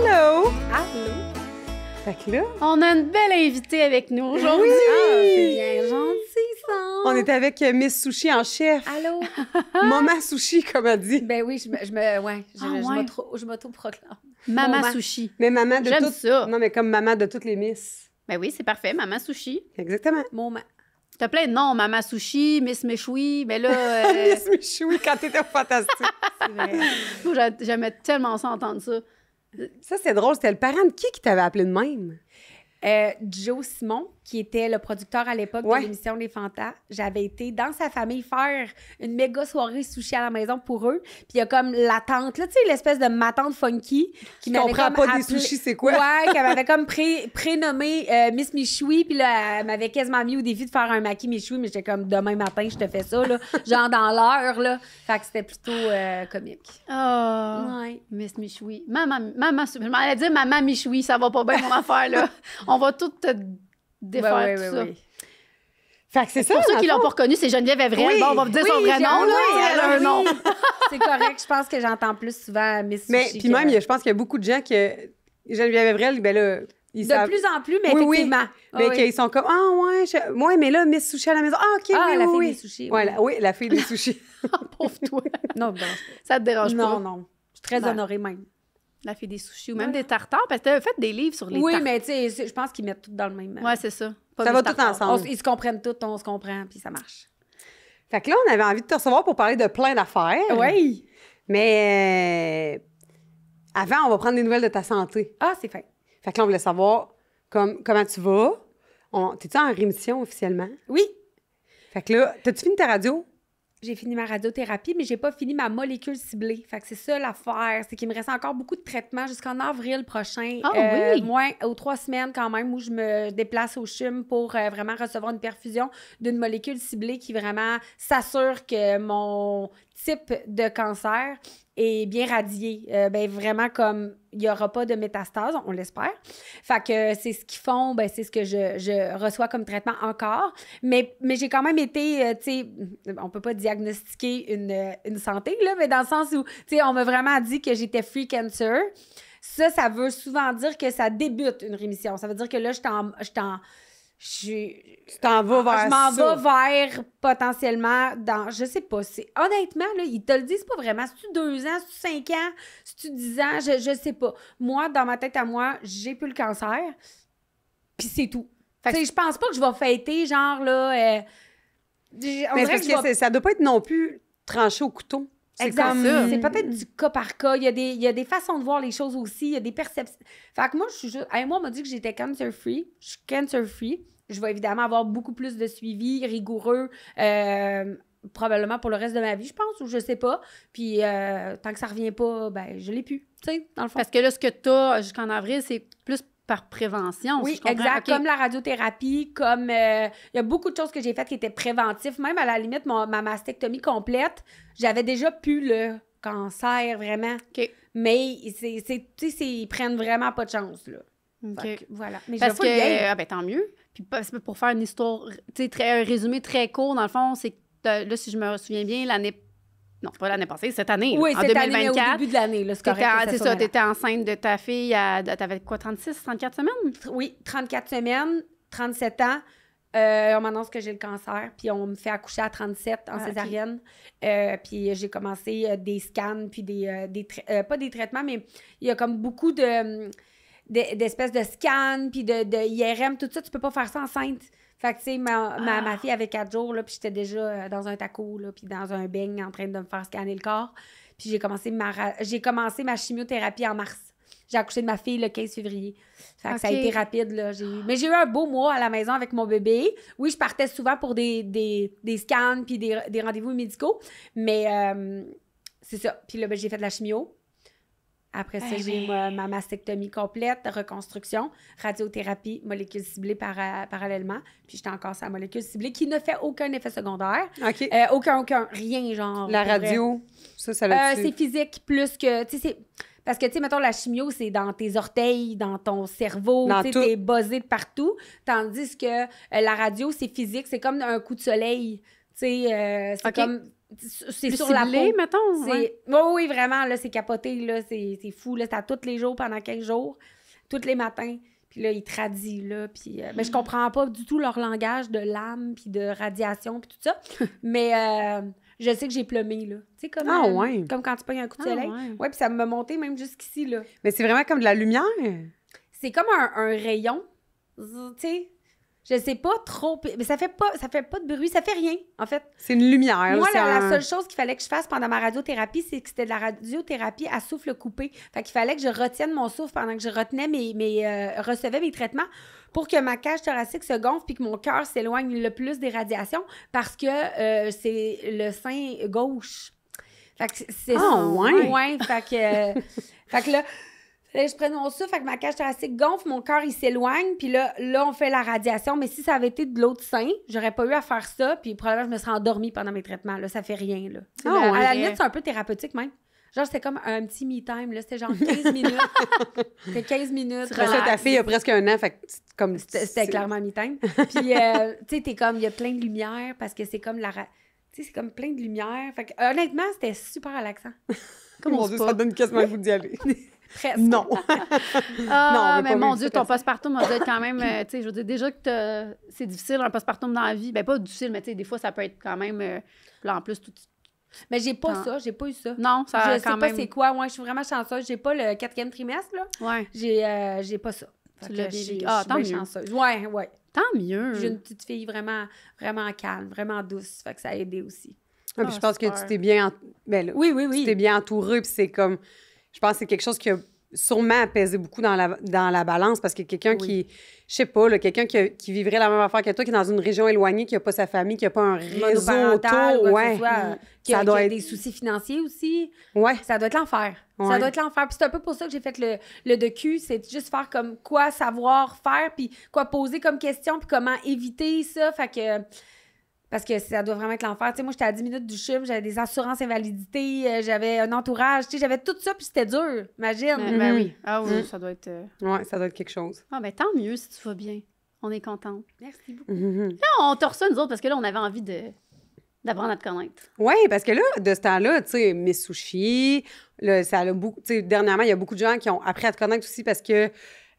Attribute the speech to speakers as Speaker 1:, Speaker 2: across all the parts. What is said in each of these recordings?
Speaker 1: Allô?
Speaker 2: Allô?
Speaker 1: Fait que là,
Speaker 3: On a une belle invitée avec nous aujourd'hui.
Speaker 2: Ah, c'est bien gentil, ça!
Speaker 1: on est avec Miss Sushi en chef.
Speaker 2: Allô?
Speaker 1: Maman Sushi, comme elle dit.
Speaker 2: Ben oui,
Speaker 3: ouais.
Speaker 2: je m'auto-proclame.
Speaker 3: Maman
Speaker 2: Maman.
Speaker 3: Sushi.
Speaker 1: Mais maman de
Speaker 3: J'aime
Speaker 1: toutes...
Speaker 3: ça.
Speaker 1: Non, mais comme maman de toutes les Miss.
Speaker 3: Ben oui, c'est parfait. Maman Sushi.
Speaker 1: Exactement.
Speaker 2: Moment.
Speaker 3: T'as plein de noms. Maman Sushi, Miss Méchoui. Mais là,
Speaker 1: Miss Michoui, quand t'étais fantastique.
Speaker 2: C'est vrai.
Speaker 3: moi, j'aimais tellement ça entendre ça.
Speaker 1: Ça, c'est drôle. C'était le parent de qui t'avait appelé de même?
Speaker 2: Joe Simon, qui était le producteur à l'époque
Speaker 1: Ouais.
Speaker 2: de l'émission Les Fantas, j'avais été dans sa famille faire une méga soirée sushi à la maison pour eux. Puis il y a comme la tante, là, tu sais, l'espèce de ma tante funky qui m'avait
Speaker 1: comprend
Speaker 2: comme
Speaker 1: pas des
Speaker 2: appelé-
Speaker 1: sushis, c'est quoi?
Speaker 2: Ouais, qu'elle m'avait comme prénommé Miss Michoui. Puis là, elle m'avait quasiment mis au défi de faire un maquis Michoui, mais j'étais comme demain matin, je te fais ça, là, genre dans l'heure, là. Fait que c'était plutôt comique.
Speaker 3: Oh,
Speaker 2: Ouais.
Speaker 3: Miss Michoui. Je m'en allais dire Maman Michoui, ça va pas bien mon affaire, là. On va tout te défaire
Speaker 2: Ouais,
Speaker 3: tout
Speaker 2: ouais,
Speaker 3: ça.
Speaker 2: ouais.
Speaker 1: Fait que c'est ça,
Speaker 3: Pour ceux
Speaker 1: dans
Speaker 3: qui
Speaker 1: le
Speaker 3: l'ont
Speaker 1: fond.
Speaker 3: pas reconnu, c'est Geneviève Evrel.
Speaker 1: Oui,
Speaker 3: Bon, on va vous dire son
Speaker 2: Oui,
Speaker 3: vrai
Speaker 2: j'ai-
Speaker 3: nom, là.
Speaker 2: oui,
Speaker 3: Elle a un nom.
Speaker 2: C'est correct. Je pense que j'entends plus souvent Miss
Speaker 1: Mais
Speaker 2: Sushi
Speaker 1: puis
Speaker 2: que-
Speaker 1: même, je pense qu'il y a beaucoup de gens que... Geneviève Evrel, ben là, ils
Speaker 2: De
Speaker 1: savent...
Speaker 2: plus en plus, mais
Speaker 1: Oui, oui.
Speaker 2: effectivement.
Speaker 1: Mais
Speaker 2: oui.
Speaker 1: qu'ils sont comme, ah ouais, ouais, mais là, Miss Sushi à la maison. Ah, OK,
Speaker 2: Ah,
Speaker 1: oui,
Speaker 2: la
Speaker 1: oui,
Speaker 2: fille
Speaker 1: oui.
Speaker 2: des sushis.
Speaker 1: Ouais, oui, la fille des sushis.
Speaker 3: Pauvre toi.
Speaker 2: Non, non.
Speaker 3: Ça te dérange pas?
Speaker 2: Non, non. Je suis très
Speaker 3: Ben,
Speaker 2: honorée même.
Speaker 3: La fille des sushis ou même des tartares, parce que t'as fait des livres sur les
Speaker 2: Oui,
Speaker 3: tartares.
Speaker 2: mais tu sais, je pense qu'ils mettent tout dans le même.
Speaker 3: Ouais, c'est ça. Pas
Speaker 1: Ça
Speaker 3: des
Speaker 1: va tout
Speaker 3: tartares.
Speaker 1: ensemble.
Speaker 2: Ils se comprennent tous, on se comprend, puis ça marche.
Speaker 1: Fait que là, on avait envie de te recevoir pour parler de plein d'affaires.
Speaker 2: Oui.
Speaker 1: Mais avant, on va prendre des nouvelles de ta santé.
Speaker 2: Ah, c'est fin.
Speaker 1: Fait que là, on voulait savoir comment tu vas. T'es-tu en rémission officiellement?
Speaker 2: Oui.
Speaker 1: Fait que là, t'as-tu fini ta radio?
Speaker 2: J'ai fini ma radiothérapie, mais j'ai pas fini ma molécule ciblée. Fait que c'est ça l'affaire, c'est qu'il me reste encore beaucoup de traitements jusqu'en avril prochain.
Speaker 3: Ah oui?
Speaker 2: Moins aux 3 semaines quand même où je me déplace au CHUM pour vraiment recevoir une perfusion d'une molécule ciblée qui vraiment s'assure que mon type de cancer est bien radié. Ben vraiment comme il n'y aura pas de métastase, on l'espère. Fait que c'est ce qu'ils font, ben c'est ce que je reçois comme traitement encore. Mais j'ai quand même été, tu sais, on peut pas diagnostiquer une santé, là, mais dans le sens où, tu sais, on m'a vraiment dit que j'étais free cancer. Ça veut souvent dire que ça débute une rémission. Ça veut dire que là,
Speaker 1: Tu t'en vas vers
Speaker 2: je m'en
Speaker 1: ça.
Speaker 2: vais vers potentiellement dans, je sais pas, honnêtement, là, ils te le disent pas vraiment. C'est-tu 2 ans, c'est-tu 5 ans, c'est-tu 10 ans, je sais pas. Moi, dans ma tête à moi, j'ai plus le cancer, puis c'est tout.
Speaker 3: Fait que-
Speaker 2: Tu sais, je pense pas que je vais fêter, genre, là, on
Speaker 1: Mais
Speaker 2: dirait
Speaker 1: parce
Speaker 2: que je vais...
Speaker 1: ça doit pas être non plus tranché au couteau. C'est
Speaker 2: Exact.
Speaker 1: comme...
Speaker 3: ça.
Speaker 2: C'est peut-être du cas par cas. Il y a des façons de voir les choses aussi. Il y a des perceptions. Fait que moi, je suis juste... Hey, moi, on m'a dit que j'étais cancer-free. Je suis cancer-free. Je vais évidemment avoir beaucoup plus de suivi rigoureux, probablement pour le reste de ma vie, je pense, ou je sais pas. Puis, tant que ça revient pas, ben, je l'ai plus, tu sais, dans le fond.
Speaker 3: Parce que là, ce que t'as jusqu'en avril, c'est plus par prévention. si
Speaker 2: Oui,
Speaker 3: je comprends.
Speaker 2: exact.
Speaker 3: OK.
Speaker 2: Comme la radiothérapie, comme... il y a beaucoup de choses que j'ai faites qui étaient préventifs. Même à la limite, ma mastectomie complète, j'avais déjà pu le cancer, vraiment.
Speaker 3: OK.
Speaker 2: Mais tu sais, ils prennent vraiment pas de chance, là.
Speaker 3: OK.
Speaker 2: Fait que, voilà. Mais
Speaker 3: Parce
Speaker 2: je vais pas le
Speaker 3: que, ah ben tant mieux. Puis pour faire une histoire, tu sais, un résumé très court, dans le fond, c'est que là, si je me souviens bien, non, pas l'année passée, cette année,
Speaker 2: Oui,
Speaker 3: en
Speaker 2: cette année, mais au
Speaker 3: 2024.
Speaker 2: début de l'année, là, c'est correct. que
Speaker 3: C'est
Speaker 2: soit
Speaker 3: ça,
Speaker 2: malade.
Speaker 3: t'étais enceinte de ta fille, t'avais quoi, 36, 34 semaines?
Speaker 2: Oui, 34 semaines, 37 ans. On m'annonce que j'ai le cancer, puis on me fait accoucher à 37 en
Speaker 3: Ah,
Speaker 2: césarienne. Puis j'ai commencé des scans, puis pas des traitements, mais il y a comme beaucoup d'espèces de scans, puis de IRM, tout ça, tu peux pas faire ça enceinte. Fait que, tu sais, ma fille avait 4 jours, là, puis j'étais déjà dans un taco, là, puis dans un beigne en train de me faire scanner le corps. Puis j'ai commencé ma chimiothérapie en mars. J'ai accouché de ma fille le 15 février. Fait que ça a
Speaker 3: OK.
Speaker 2: été rapide, là. Mais j'ai eu un beau mois à la maison avec mon bébé. Oui, je partais souvent pour des scans puis des rendez-vous médicaux. Mais c'est ça. Puis là, ben, j'ai fait de la chimio. Après ça, j'ai ma mastectomie complète, reconstruction, radiothérapie, molécule ciblée parallèlement. Puis j'étais encore sur la molécule ciblée qui ne fait aucun effet secondaire.
Speaker 1: OK.
Speaker 2: Aucun, rien, genre.
Speaker 1: La
Speaker 2: pour vrai.
Speaker 1: radio, ça l'a
Speaker 2: C'est physique plus que... Tu sais, c'est... Parce que, tu sais, mettons, la chimio, c'est dans tes orteils, dans ton cerveau,
Speaker 1: Dans
Speaker 2: tu sais,
Speaker 1: tout.
Speaker 2: t'es buzzé de partout. Tandis que la radio, c'est physique, c'est comme un coup de soleil. Tu sais, c'est
Speaker 3: OK.
Speaker 2: comme... c'est
Speaker 3: Plus
Speaker 2: sur la
Speaker 3: ciblé,
Speaker 2: peau.
Speaker 3: mettons. Ouais.
Speaker 2: Oui, vraiment, là, c'est capoté, là, c'est fou, là, c'est à tous les jours pendant 15 jours, tous les matins, puis là, ils te radient, là, puis... mais je comprends pas du tout leur langage de lame, puis de radiation, puis tout ça, mais je sais que j'ai plumé, là. Tu sais, comme, comme quand tu pognes un coup de soleil. Ouais, puis ça m'a monté même jusqu'ici, là.
Speaker 1: Mais c'est vraiment comme de la lumière.
Speaker 2: C'est comme un rayon, tu sais... Je sais pas trop, mais ça fait pas de bruit, ça fait rien, en fait.
Speaker 1: C'est une lumière.
Speaker 2: Moi,
Speaker 1: là,
Speaker 2: la seule chose qu'il fallait que je fasse pendant ma radiothérapie, c'est que c'était de la radiothérapie à souffle coupé. Fait qu'il fallait que je retienne mon souffle pendant que je retenais recevais mes traitements pour que ma cage thoracique se gonfle puis que mon cœur s'éloigne le plus des radiations parce que c'est le sein gauche. Fait que c'est ça. Ouais, fait que là... je prends mon souffle, fait que ma cage thoracique gonfle, mon cœur, il s'éloigne, puis là, on fait la radiation. Mais si ça avait été de l'autre sein, j'aurais pas eu à faire ça, puis probablement, je me serais endormie pendant mes traitements. Là, ça fait rien, là. À la limite, c'est un peu thérapeutique, même. Genre, c'était comme un petit me-time, là. C'était genre 15 minutes. C'était 15 minutes.
Speaker 1: Ta fille a presque 1 an, fait que comme...
Speaker 2: C'était clairement me-time. Puis, tu sais, t'es comme, il y a plein de lumière, parce que c'est comme tu sais, c'est comme plein de lumière. Fait que, honnêtement, c'était super relaxant.
Speaker 1: Mon Dieu, ça donne quasiment le goût d'y aller.
Speaker 2: Presque.
Speaker 1: Non.
Speaker 3: Non, mais mon Dieu, ton postpartum doit être quand même... tu sais, je veux dire, déjà que c'est difficile, un postpartum dans la vie. Ben pas difficile, mais tu sais, des fois, ça peut être quand même... là, en plus, tout...
Speaker 2: Mais j'ai pas ça, j'ai pas eu ça.
Speaker 3: Non, ça
Speaker 2: je
Speaker 3: quand
Speaker 2: sais pas
Speaker 3: même...
Speaker 2: c'est quoi. Ouais, je suis vraiment chanceuse. J'ai pas le 4e trimestre, là.
Speaker 3: Ouais.
Speaker 2: J'ai pas ça.
Speaker 3: Tu l'as bien vécu.
Speaker 2: Ah,
Speaker 3: tant mieux.
Speaker 2: chanceuse. Ouais.
Speaker 3: Tant mieux.
Speaker 2: J'ai une petite fille vraiment, vraiment calme, vraiment douce. Fait que ça a aidé aussi.
Speaker 1: Puis je pense que tu t'es bien...
Speaker 2: Oui.
Speaker 1: Tu t'es bien entourée, puis c'est comme... Je pense que c'est quelque chose qui a sûrement pesé beaucoup dans la balance, parce que quelqu'un qui... Je sais pas, là, quelqu'un qui vivrait la même affaire que toi, qui est dans une région éloignée, qui n'a pas sa famille, qui n'a pas un réseau autour,
Speaker 2: qui a des soucis financiers aussi.
Speaker 1: Ouais.
Speaker 2: Ça doit être l'enfer.
Speaker 1: Ouais.
Speaker 2: Ça doit être l'enfer. Puis c'est un peu pour ça que j'ai fait le docu, c'est juste faire comme quoi savoir faire, puis quoi poser comme question, puis comment éviter ça. Fait que... Parce que ça doit vraiment être l'enfer. Tu sais, moi, j'étais à 10 minutes du CHUM, j'avais des assurances invalidité, j'avais un entourage, tu sais, j'avais tout ça, puis c'était dur, imagine.
Speaker 3: Ben oui. Ah oui, ça doit être...
Speaker 1: Ouais, ça doit être quelque chose.
Speaker 3: Ah ben tant mieux si tu vas bien. On est contente.
Speaker 2: Merci beaucoup.
Speaker 3: Là, on te reçoit, nous autres, parce que là, on avait envie d'apprendre à te connaître.
Speaker 1: Oui, parce que là, de ce temps-là, tu sais, Miss Sushi, là, ça a beaucoup... Tu sais, dernièrement, il y a beaucoup de gens qui ont appris à te connaître aussi parce que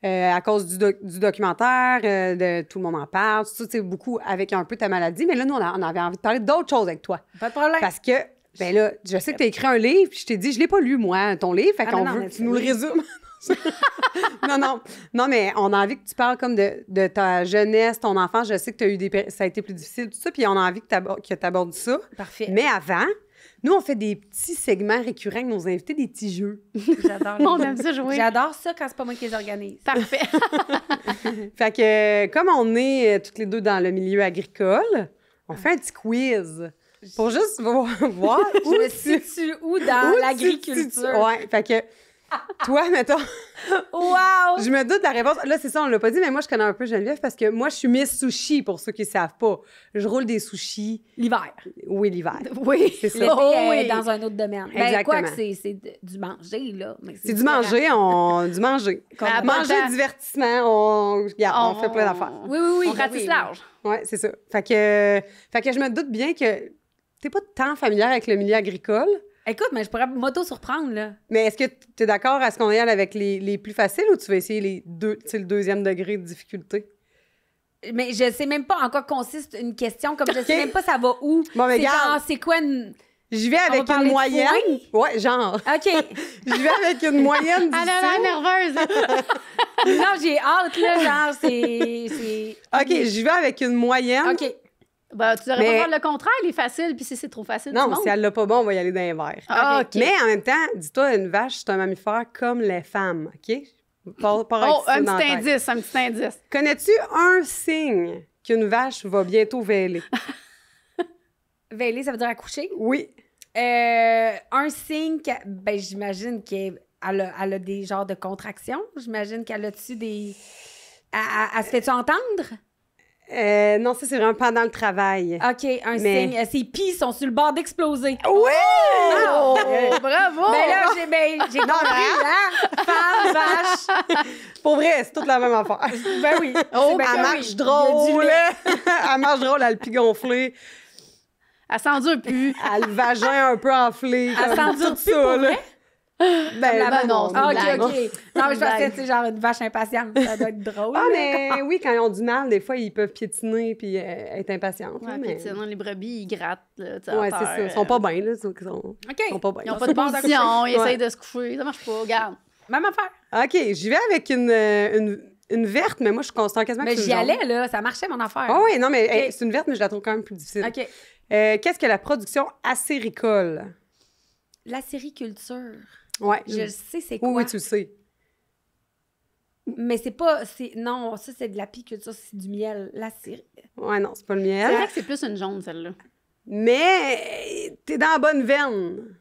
Speaker 1: à cause du documentaire, de Tout le monde en parle, tout ça, tu sais, beaucoup avec un peu ta maladie. Mais là, nous, on avait envie de parler d'autres choses avec toi.
Speaker 2: Pas de problème.
Speaker 1: Parce que, ben là, je sais que tu as écrit un livre, puis je t'ai dit, je l'ai pas lu, moi, ton livre, fait qu'on veut que tu nous le résumes. Non, mais on a envie que tu parles comme de ta jeunesse, ton enfance. Je sais que ça a été plus difficile, tout ça, puis on a envie que tu abordes ça.
Speaker 2: Parfait.
Speaker 1: Mais avant... Nous, on fait des petits segments récurrents avec nos invités, des petits jeux.
Speaker 2: J'adore
Speaker 3: On aime ça jouer.
Speaker 2: J'adore ça quand c'est pas moi qui les organise.
Speaker 3: Parfait.
Speaker 1: Fait que, comme on est toutes les deux dans le milieu agricole, on fait un petit quiz pour juste voir
Speaker 2: où je me situe où dans l'agriculture.
Speaker 1: Ouais, fait que toi, mettons...
Speaker 2: Wow!
Speaker 1: Je me doute de la réponse. Là, c'est ça, on l'a pas dit, mais moi, je connais un peu Geneviève parce que moi, je suis Miss Sushi, pour ceux qui ne savent pas. Je roule des sushis.
Speaker 2: L'hiver.
Speaker 1: Oui, l'hiver.
Speaker 3: Oui,
Speaker 1: c'est ça.
Speaker 2: L'été, dans un autre domaine.
Speaker 1: Exactement.
Speaker 2: Ben, quoi que c'est du manger, là.
Speaker 1: C'est du manger, du manger. Manger, divertissement, on fait plein d'affaires.
Speaker 2: Oui.
Speaker 3: On ratisse large.
Speaker 1: Oui, c'est ça. Fait que je me doute bien que t'es pas tant familière avec le milieu agricole.
Speaker 2: Écoute, mais je pourrais m'auto-surprendre, là.
Speaker 1: Mais est-ce que tu es d'accord à ce qu'on y aille avec les plus faciles ou tu vas essayer le 2e degré de difficulté?
Speaker 2: Mais je sais même pas en quoi consiste une question, comme je sais même pas ça va où.
Speaker 1: Bon, mais
Speaker 2: c'est genre, c'est quoi une...
Speaker 1: J'y vais avec une moyenne. Ouais, genre.
Speaker 2: OK.
Speaker 1: J'y vais avec une moyenne difficile.
Speaker 3: Elle a l'air nerveuse.
Speaker 2: Non, j'ai hâte, là, genre, c'est...
Speaker 1: OK, j'y vais avec une moyenne.
Speaker 2: OK.
Speaker 3: Ben, tu devrais pas faire le contraire, il est facile, puis si c'est trop facile,
Speaker 1: non, si elle l'a pas bon, on va y aller dans les verts.
Speaker 3: Ah, OK.
Speaker 1: Mais en même temps, dis-toi, une vache, c'est un mammifère comme les femmes, OK?
Speaker 3: Un petit indice.
Speaker 1: Connais-tu un signe qu'une vache va bientôt véler?
Speaker 2: Véler, ça veut dire accoucher?
Speaker 1: Oui.
Speaker 2: Un signe, ben j'imagine qu'elle a des genres de contractions. J'imagine qu'elle a-tu des... Elle se fait-tu entendre?
Speaker 1: Non, ça, c'est vraiment pendant le travail.
Speaker 2: OK, signe. Ses pieds sont sur le bord d'exploser.
Speaker 1: Oui!
Speaker 3: Oh, bravo!
Speaker 2: Ben là, j'ai compris, hein? Femme, vache.
Speaker 1: Pour vrai, c'est toute la même affaire.
Speaker 2: Ben oui.
Speaker 1: Elle marche drôle. Elle marche drôle, elle a le pied gonflé.
Speaker 3: Elle s'endure plus.
Speaker 1: Elle a le vagin un peu enflé.
Speaker 2: Elle s'endure plus pour vrai?
Speaker 3: Ben non, c'est une blague.
Speaker 2: OK. Non, mais je pensais que c'est genre une vache impatiente. Ça doit être drôle.
Speaker 1: Ah, mais oui, quand ils ont du mal, des fois, ils peuvent piétiner puis être impatientes.
Speaker 3: Ouais,
Speaker 1: mais...
Speaker 3: puis sinon, les brebis, ils grattent. Là,
Speaker 1: ouais, c'est ça. Ils sont pas bien, là. Ils sont pas bien.
Speaker 3: Ils n'ont pas de position, ils essayent de se coucher. Ça marche pas, regarde.
Speaker 2: Même affaire.
Speaker 1: OK, j'y vais avec une verte, mais moi, je constate quasiment que
Speaker 2: Mais
Speaker 1: c'est
Speaker 2: j'y
Speaker 1: une jaune.
Speaker 2: allais, là. Ça marchait, mon affaire.
Speaker 1: Ah oui, non, mais
Speaker 2: OK.
Speaker 1: hey, c'est une verte, mais je la trouve quand même plus difficile.
Speaker 2: OK.
Speaker 1: Qu'est-ce que la production acéricole?
Speaker 2: La sériculture.
Speaker 1: Ouais.
Speaker 2: Je le sais, c'est quoi?
Speaker 1: Oui, tu le sais.
Speaker 2: Mais c'est pas... Non, ça, c'est de l'apiculture, c'est du miel.
Speaker 1: Ouais, non, c'est pas le
Speaker 3: C'est
Speaker 1: miel.
Speaker 3: vrai que c'est plus une jaune, celle-là.
Speaker 1: Mais t'es dans la bonne veine.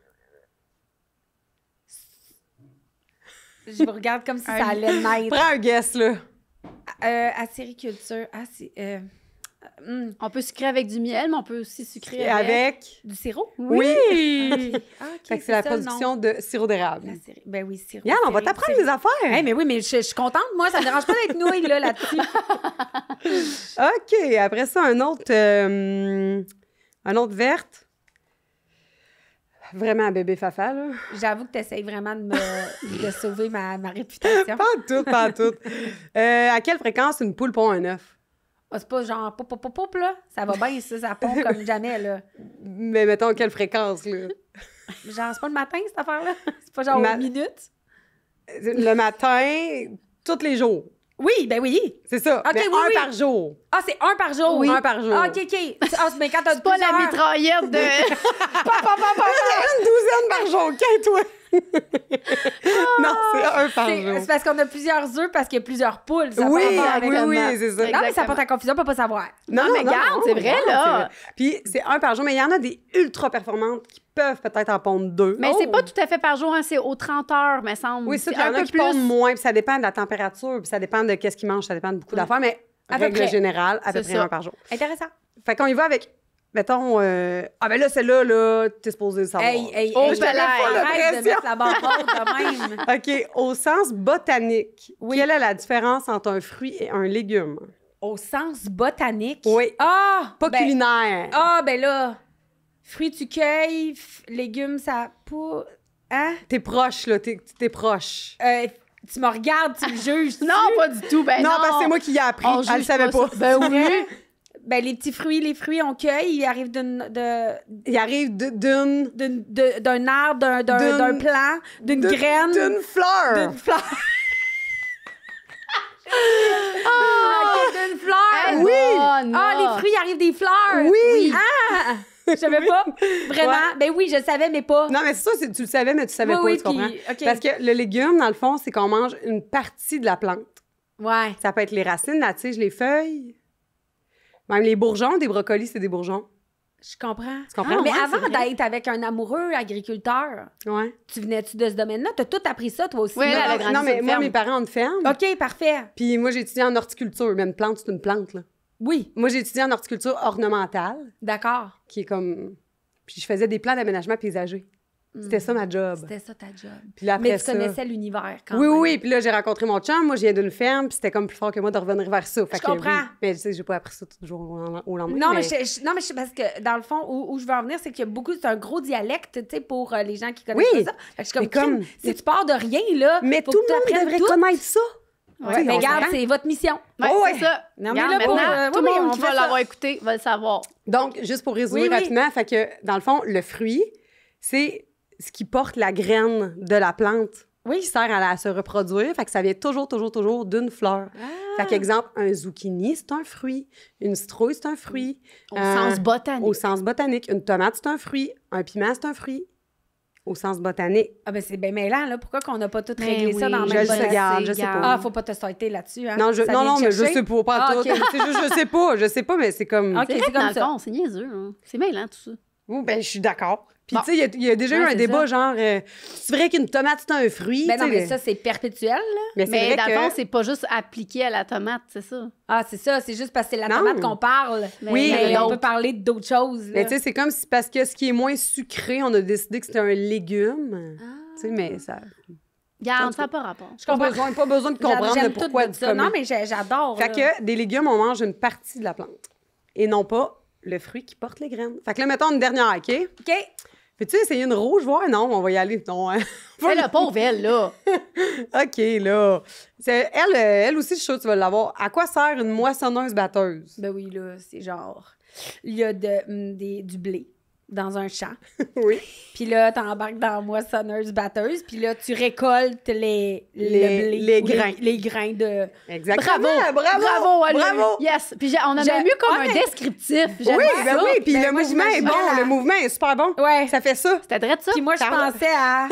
Speaker 2: Je vous regarde comme si ça allait naître.
Speaker 1: Prends un guess, là.
Speaker 2: Acériculture.
Speaker 3: On peut sucrer avec du miel, mais on peut aussi sucrer
Speaker 1: Avec...
Speaker 2: Du sirop?
Speaker 1: Oui!
Speaker 2: Ah, OK,
Speaker 1: Fait que c'est la
Speaker 2: ça, le
Speaker 1: production
Speaker 2: nom.
Speaker 1: de sirop d'érable.
Speaker 2: Ben oui, sirop.
Speaker 1: Yann, on va t'apprendre des affaires.
Speaker 2: Hey, mais oui, mais je suis contente, moi. Ça me dérange pas d'être nouille, là-dessus.
Speaker 1: OK, après ça, un autre verte. Vraiment un bébé fafa, là.
Speaker 2: J'avoue que tu essayes vraiment de sauver ma réputation.
Speaker 1: Pas en tout. À quelle fréquence une poule pond un œuf?
Speaker 2: Ah, c'est pas genre pop, là. Ça va bien, ça pond comme jamais, là.
Speaker 1: Mais mettons, quelle fréquence, là?
Speaker 2: Genre, c'est pas le matin, cette affaire-là? C'est pas genre aux minutes?
Speaker 1: Le matin, tous les jours.
Speaker 2: Oui, ben oui.
Speaker 1: C'est ça.
Speaker 2: OK,
Speaker 1: mais
Speaker 2: oui,
Speaker 1: un par jour.
Speaker 2: Ah, c'est un par jour?
Speaker 1: Oui. Un par jour.
Speaker 2: Ah, OK. Ah, mais quand t'as
Speaker 3: Pas la mitraillette de...
Speaker 1: Une douzaine par jour. Qu'est-toi? Non, c'est un par jour.
Speaker 2: C'est parce qu'on a plusieurs œufs parce qu'il y a plusieurs poules. Ça
Speaker 1: Oui,
Speaker 2: part avec
Speaker 1: oui, c'est ça.
Speaker 2: Non, mais ça porte à confusion, on peut pas savoir.
Speaker 3: Non, mais regarde, c'est vrai, là.
Speaker 1: Puis c'est un par jour, mais il y en a des ultra performantes qui peuvent peut-être en pondre 2.
Speaker 3: Mais c'est pas tout à fait par jour, hein, c'est aux 30 heures, me semble.
Speaker 1: Oui, ça,
Speaker 3: c'est
Speaker 1: puis il y en a qui pondent moins, puis ça dépend de la température, puis ça dépend de qu'est-ce qu'ils mangent, ça dépend de beaucoup d'affaires, mais
Speaker 2: À peu
Speaker 1: règle
Speaker 2: près.
Speaker 1: générale, à peu
Speaker 3: C'est
Speaker 1: près
Speaker 3: ça.
Speaker 1: un par jour.
Speaker 2: Intéressant.
Speaker 1: Fait qu'on y va avec, mettons, ah ben là, celle-là, là, t'es supposé le savoir.
Speaker 2: Hey,
Speaker 3: Oh,
Speaker 2: je te
Speaker 3: ben
Speaker 2: mets
Speaker 3: là,
Speaker 2: pas la
Speaker 1: arrête
Speaker 2: pression de mettre la barre haute de même.
Speaker 1: OK, au sens botanique, quelle est la différence entre un fruit et un légume?
Speaker 2: Au sens botanique?
Speaker 1: Oui.
Speaker 2: Ah!
Speaker 1: Pas culinaire.
Speaker 2: Ah, ben là, fruits tu cueilles, légumes ça pas... Hein?
Speaker 1: T'es proche, là, t'es proche.
Speaker 2: Tu me regardes, tu me juges.
Speaker 3: Non, pas du tout. Ben
Speaker 1: non,
Speaker 3: non,
Speaker 1: parce que c'est moi qui l'ai appris.
Speaker 3: On
Speaker 1: Elle le
Speaker 3: juge
Speaker 1: savait pas.
Speaker 3: ça. Ben oui.
Speaker 2: Ben, les fruits, on cueille, ils arrivent
Speaker 1: Il arrive
Speaker 2: d'un arbre, d'un plant, d'une graine.
Speaker 1: D'une fleur.
Speaker 2: D'une fleur. D'une fleur.
Speaker 1: Oui.
Speaker 2: Les fruits, ils arrivent des fleurs.
Speaker 1: Oui.
Speaker 2: Ah! Je savais pas. Vraiment.
Speaker 1: Ouais.
Speaker 2: Ben oui, je le savais, mais pas.
Speaker 1: Non, mais c'est ça, tu le savais, mais tu savais
Speaker 2: Oui,
Speaker 1: pas, tu comprends?
Speaker 2: puis, OK.
Speaker 1: Parce que le légume, dans le fond, c'est qu'on mange une partie de la plante.
Speaker 2: Ouais.
Speaker 1: Ça peut être les racines, la tige, les feuilles. Même les bourgeons, des brocolis, c'est des bourgeons.
Speaker 2: Je comprends.
Speaker 1: Tu comprends?
Speaker 2: Mais
Speaker 1: Ouais,
Speaker 2: avant
Speaker 1: c'est vrai.
Speaker 2: d'être avec un amoureux agriculteur,
Speaker 1: Ouais.
Speaker 2: tu venais-tu de ce domaine-là? T'as tout appris ça, toi aussi?
Speaker 3: Ouais,
Speaker 2: là?
Speaker 3: elle a grandi
Speaker 1: Non, mais
Speaker 3: sur une
Speaker 1: moi,
Speaker 3: ferme.
Speaker 1: mes parents ont une ferme.
Speaker 2: OK, parfait.
Speaker 1: Puis moi, j'ai étudié en horticulture. Mais une plante, c'est une plante, là.
Speaker 2: Oui,
Speaker 1: Moi, j'ai étudié en horticulture ornementale,
Speaker 2: d'accord.
Speaker 1: qui est comme... Puis je faisais des plans d'aménagement paysager. C'était ça, ma job.
Speaker 2: C'était ça ta job.
Speaker 1: Puis là, après
Speaker 2: Mais tu
Speaker 1: ça...
Speaker 2: connaissais l'univers quand
Speaker 1: Oui,
Speaker 2: même.
Speaker 1: oui, puis là, j'ai rencontré mon chum. Moi, je viens d'une ferme, puis c'était comme plus fort que moi de revenir vers ça. Fait
Speaker 2: Je
Speaker 1: que
Speaker 2: comprends.
Speaker 1: oui. Mais tu sais, j'ai pas appris ça tout le jour au lendemain.
Speaker 2: Non, mais parce que dans le fond, où je veux en venir, c'est qu'il y a beaucoup, c'est un gros dialecte, tu sais, pour les gens qui connaissent
Speaker 1: Oui.
Speaker 2: pas ça. Fait que je suis comme,
Speaker 1: Mais comme-
Speaker 2: crime, si tu pars de rien, là,
Speaker 1: Mais
Speaker 2: faut
Speaker 1: tout
Speaker 2: que
Speaker 1: le monde
Speaker 2: t'apprennes
Speaker 1: devrait
Speaker 2: tout.
Speaker 1: connaître ça.
Speaker 3: Ouais,
Speaker 1: Tu sais,
Speaker 2: Mais
Speaker 1: on
Speaker 2: regarde,
Speaker 1: s'entend.
Speaker 2: c'est votre mission.
Speaker 3: Ouais,
Speaker 1: Oh, ouais.
Speaker 3: c'est ça.
Speaker 2: Non, mais
Speaker 3: Regarde,
Speaker 2: là, pour,
Speaker 3: maintenant, tout
Speaker 2: oui,
Speaker 3: le
Speaker 2: on
Speaker 3: monde qui
Speaker 2: fait
Speaker 3: va
Speaker 2: ça.
Speaker 3: l'avoir écouté va le savoir.
Speaker 1: Donc, juste pour résumer
Speaker 2: Oui, oui.
Speaker 1: rapidement, fait que, dans le fond, le fruit, c'est ce qui porte la graine de la plante.
Speaker 2: Oui.
Speaker 1: Qui sert à se reproduire. Fait que ça vient toujours d'une fleur. Fait qu'exemple, un zucchini, c'est un fruit. Une citrouille, c'est un fruit.
Speaker 3: Au sens botanique.
Speaker 1: Au sens botanique. Une tomate, c'est un fruit. Un piment, c'est un fruit. Au sens botanique.
Speaker 2: Ah, ben c'est bien mêlant, là. Pourquoi qu'on n'a pas tout
Speaker 3: Mais
Speaker 2: réglé ça
Speaker 3: oui,
Speaker 2: dans le
Speaker 1: Je
Speaker 2: même
Speaker 1: le sais,
Speaker 2: bon-
Speaker 1: regarde, je sais pas.
Speaker 2: Ah, faut pas te starter là-dessus, hein.
Speaker 1: Non,
Speaker 2: Ça vient
Speaker 1: non,
Speaker 2: te
Speaker 1: mais je
Speaker 2: chercher?
Speaker 1: sais pas
Speaker 2: Ah,
Speaker 1: tout.
Speaker 2: OK.
Speaker 1: C'est juste, je sais pas, mais c'est comme...
Speaker 2: OK,
Speaker 3: C'est vrai
Speaker 2: c'est
Speaker 3: que dans
Speaker 2: comme
Speaker 3: le
Speaker 2: ça.
Speaker 3: fond, c'est niaiseux. Hein. C'est mêlant, tout ça.
Speaker 1: Oui, ben, je suis d'accord. Puis,
Speaker 3: Bon.
Speaker 1: tu sais, il y a déjà eu
Speaker 3: Ouais,
Speaker 1: un
Speaker 3: c'est
Speaker 1: débat,
Speaker 3: ça.
Speaker 1: genre, c'est vrai qu'une tomate, c'est un fruit?
Speaker 2: Ben non,
Speaker 1: tu sais,
Speaker 2: mais ça, c'est perpétuel, là.
Speaker 1: mais c'est
Speaker 3: Mais
Speaker 1: vrai
Speaker 3: dans
Speaker 1: que...
Speaker 3: le fond, c'est pas juste appliqué à la tomate, c'est ça.
Speaker 2: Ah, c'est ça, c'est juste parce que c'est la
Speaker 1: Non.
Speaker 2: tomate qu'on parle.
Speaker 1: Oui,
Speaker 2: mais on
Speaker 3: l'autre.
Speaker 2: peut parler d'autres choses, là.
Speaker 1: Mais tu sais, c'est comme si, parce que ce qui est moins sucré, on a décidé que c'était un légume. Tu sais, mais ça...
Speaker 3: Garde, ça n'a pas rapport.
Speaker 2: Je comprends.
Speaker 1: Pas besoin de comprendre
Speaker 2: J'aime
Speaker 1: le pourquoi
Speaker 2: tout de
Speaker 1: du
Speaker 2: ça.
Speaker 1: comment.
Speaker 2: Non, mais j'adore.
Speaker 1: Fait
Speaker 2: là.
Speaker 1: que des légumes, on mange une partie de la plante. Et non pas le fruit qui porte les graines. Fait que là, mettons une dernière, OK?
Speaker 2: OK.
Speaker 1: Peux-tu essayer une rouge, voir? Non, on va y aller. Non, hein.
Speaker 3: C'est la pauvre, elle, là.
Speaker 1: OK, là. Elle aussi, je suis sûre que tu vas l'avoir. À quoi sert une moissonneuse-batteuse?
Speaker 2: Ben oui, là, c'est genre... Il y a du blé dans un champ.
Speaker 1: Oui.
Speaker 2: Puis là, t'embarques dans la moissonneuse-batteuse. Puis là, tu récoltes le blé.
Speaker 1: Les grains.
Speaker 2: Les grains de...
Speaker 1: Exactement.
Speaker 3: Bravo, Alou.
Speaker 1: Bravo.
Speaker 3: Yes. Puis on en a mieux comme un descriptif. J'aime
Speaker 1: Oui,
Speaker 3: ça.
Speaker 1: ben oui. Puis
Speaker 2: Ben
Speaker 1: le
Speaker 2: moi,
Speaker 1: mouvement est
Speaker 2: j'imagine
Speaker 1: bon. Le mouvement est super bon.
Speaker 2: Ouais.
Speaker 1: Ça fait ça.
Speaker 3: C'était vrai de ça.
Speaker 2: Puis moi, je
Speaker 1: Carla.
Speaker 2: pensais à...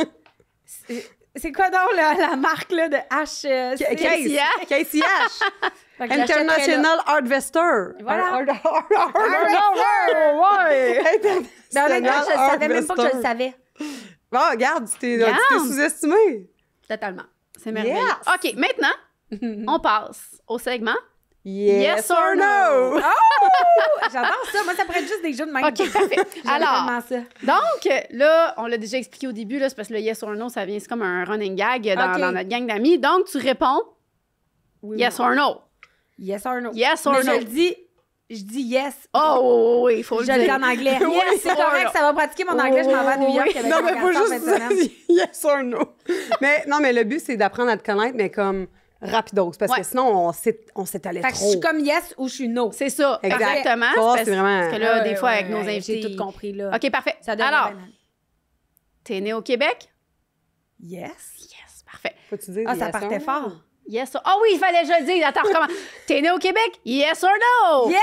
Speaker 2: C'est quoi donc la marque là, de H...
Speaker 1: KCH.
Speaker 2: Fait que j'achèterais là.
Speaker 1: International Harvester.
Speaker 2: Voilà.
Speaker 1: Ouais.
Speaker 2: Ben, honnêtement, je
Speaker 1: International
Speaker 2: savais même pas que je le
Speaker 1: Harvester.
Speaker 2: savais.
Speaker 1: Bon, regarde, tu t'es
Speaker 3: Regarde.
Speaker 1: sous-estimé.
Speaker 2: Totalement.
Speaker 3: C'est merveilleux.
Speaker 1: Yes.
Speaker 3: OK, maintenant, on passe au segment.
Speaker 1: Yes or no?
Speaker 2: J'adore ça. Moi, ça pourrait être juste des jeux de même.
Speaker 3: OK, parfait.
Speaker 2: J'aime
Speaker 3: Alors,
Speaker 2: tellement ça.
Speaker 3: donc, là, on l'a déjà expliqué au début, là, c'est parce que le yes or no, ça vient, c'est comme un running gag dans,
Speaker 2: OK.
Speaker 3: dans notre gang d'amis. Donc, tu réponds
Speaker 2: Oui,
Speaker 3: yes
Speaker 2: oui.
Speaker 3: or no.
Speaker 2: Yes or no.
Speaker 3: Yes or
Speaker 2: Mais
Speaker 3: no.
Speaker 2: je dis yes.
Speaker 3: Oh, oui, il faut le
Speaker 2: Je le dis
Speaker 3: dire.
Speaker 2: en anglais.
Speaker 3: Oui,
Speaker 2: C'est
Speaker 3: or
Speaker 2: correct,
Speaker 3: no.
Speaker 2: ça va pratiquer mon anglais. Je m'en vais à New York.
Speaker 3: Oui.
Speaker 2: avec
Speaker 1: Non,
Speaker 2: mon
Speaker 1: mais faut
Speaker 2: garçon en fin
Speaker 1: juste
Speaker 2: de semaine.
Speaker 1: dire yes or no. Mais non, mais le but, c'est d'apprendre à te connaître, mais comme rapidos, parce que
Speaker 3: Ouais.
Speaker 1: sinon, on s'étalait
Speaker 2: Fait que je
Speaker 1: trop.
Speaker 2: suis comme yes ou je suis no.
Speaker 3: C'est ça,
Speaker 1: Exact.
Speaker 3: exactement.
Speaker 1: Tu vois,
Speaker 3: parce-
Speaker 1: c'est vraiment-
Speaker 3: Parce que là, des
Speaker 2: Ouais,
Speaker 3: fois,
Speaker 2: ouais,
Speaker 3: avec nos
Speaker 2: ouais,
Speaker 3: invités...
Speaker 2: j'ai tout compris, là.
Speaker 3: OK, parfait.
Speaker 2: Ça devrait
Speaker 3: Alors,
Speaker 2: bien aller.
Speaker 3: t'es né au Québec?
Speaker 2: Yes.
Speaker 3: Yes, parfait.
Speaker 1: Faut-tu dire
Speaker 2: Ah, ça
Speaker 1: yes or
Speaker 2: partait
Speaker 1: no?
Speaker 2: fort.
Speaker 3: Yes or... Ah oui, il fallait que je le dise. Attends, recommence. T'es né au Québec? Yes or no?
Speaker 2: Yes!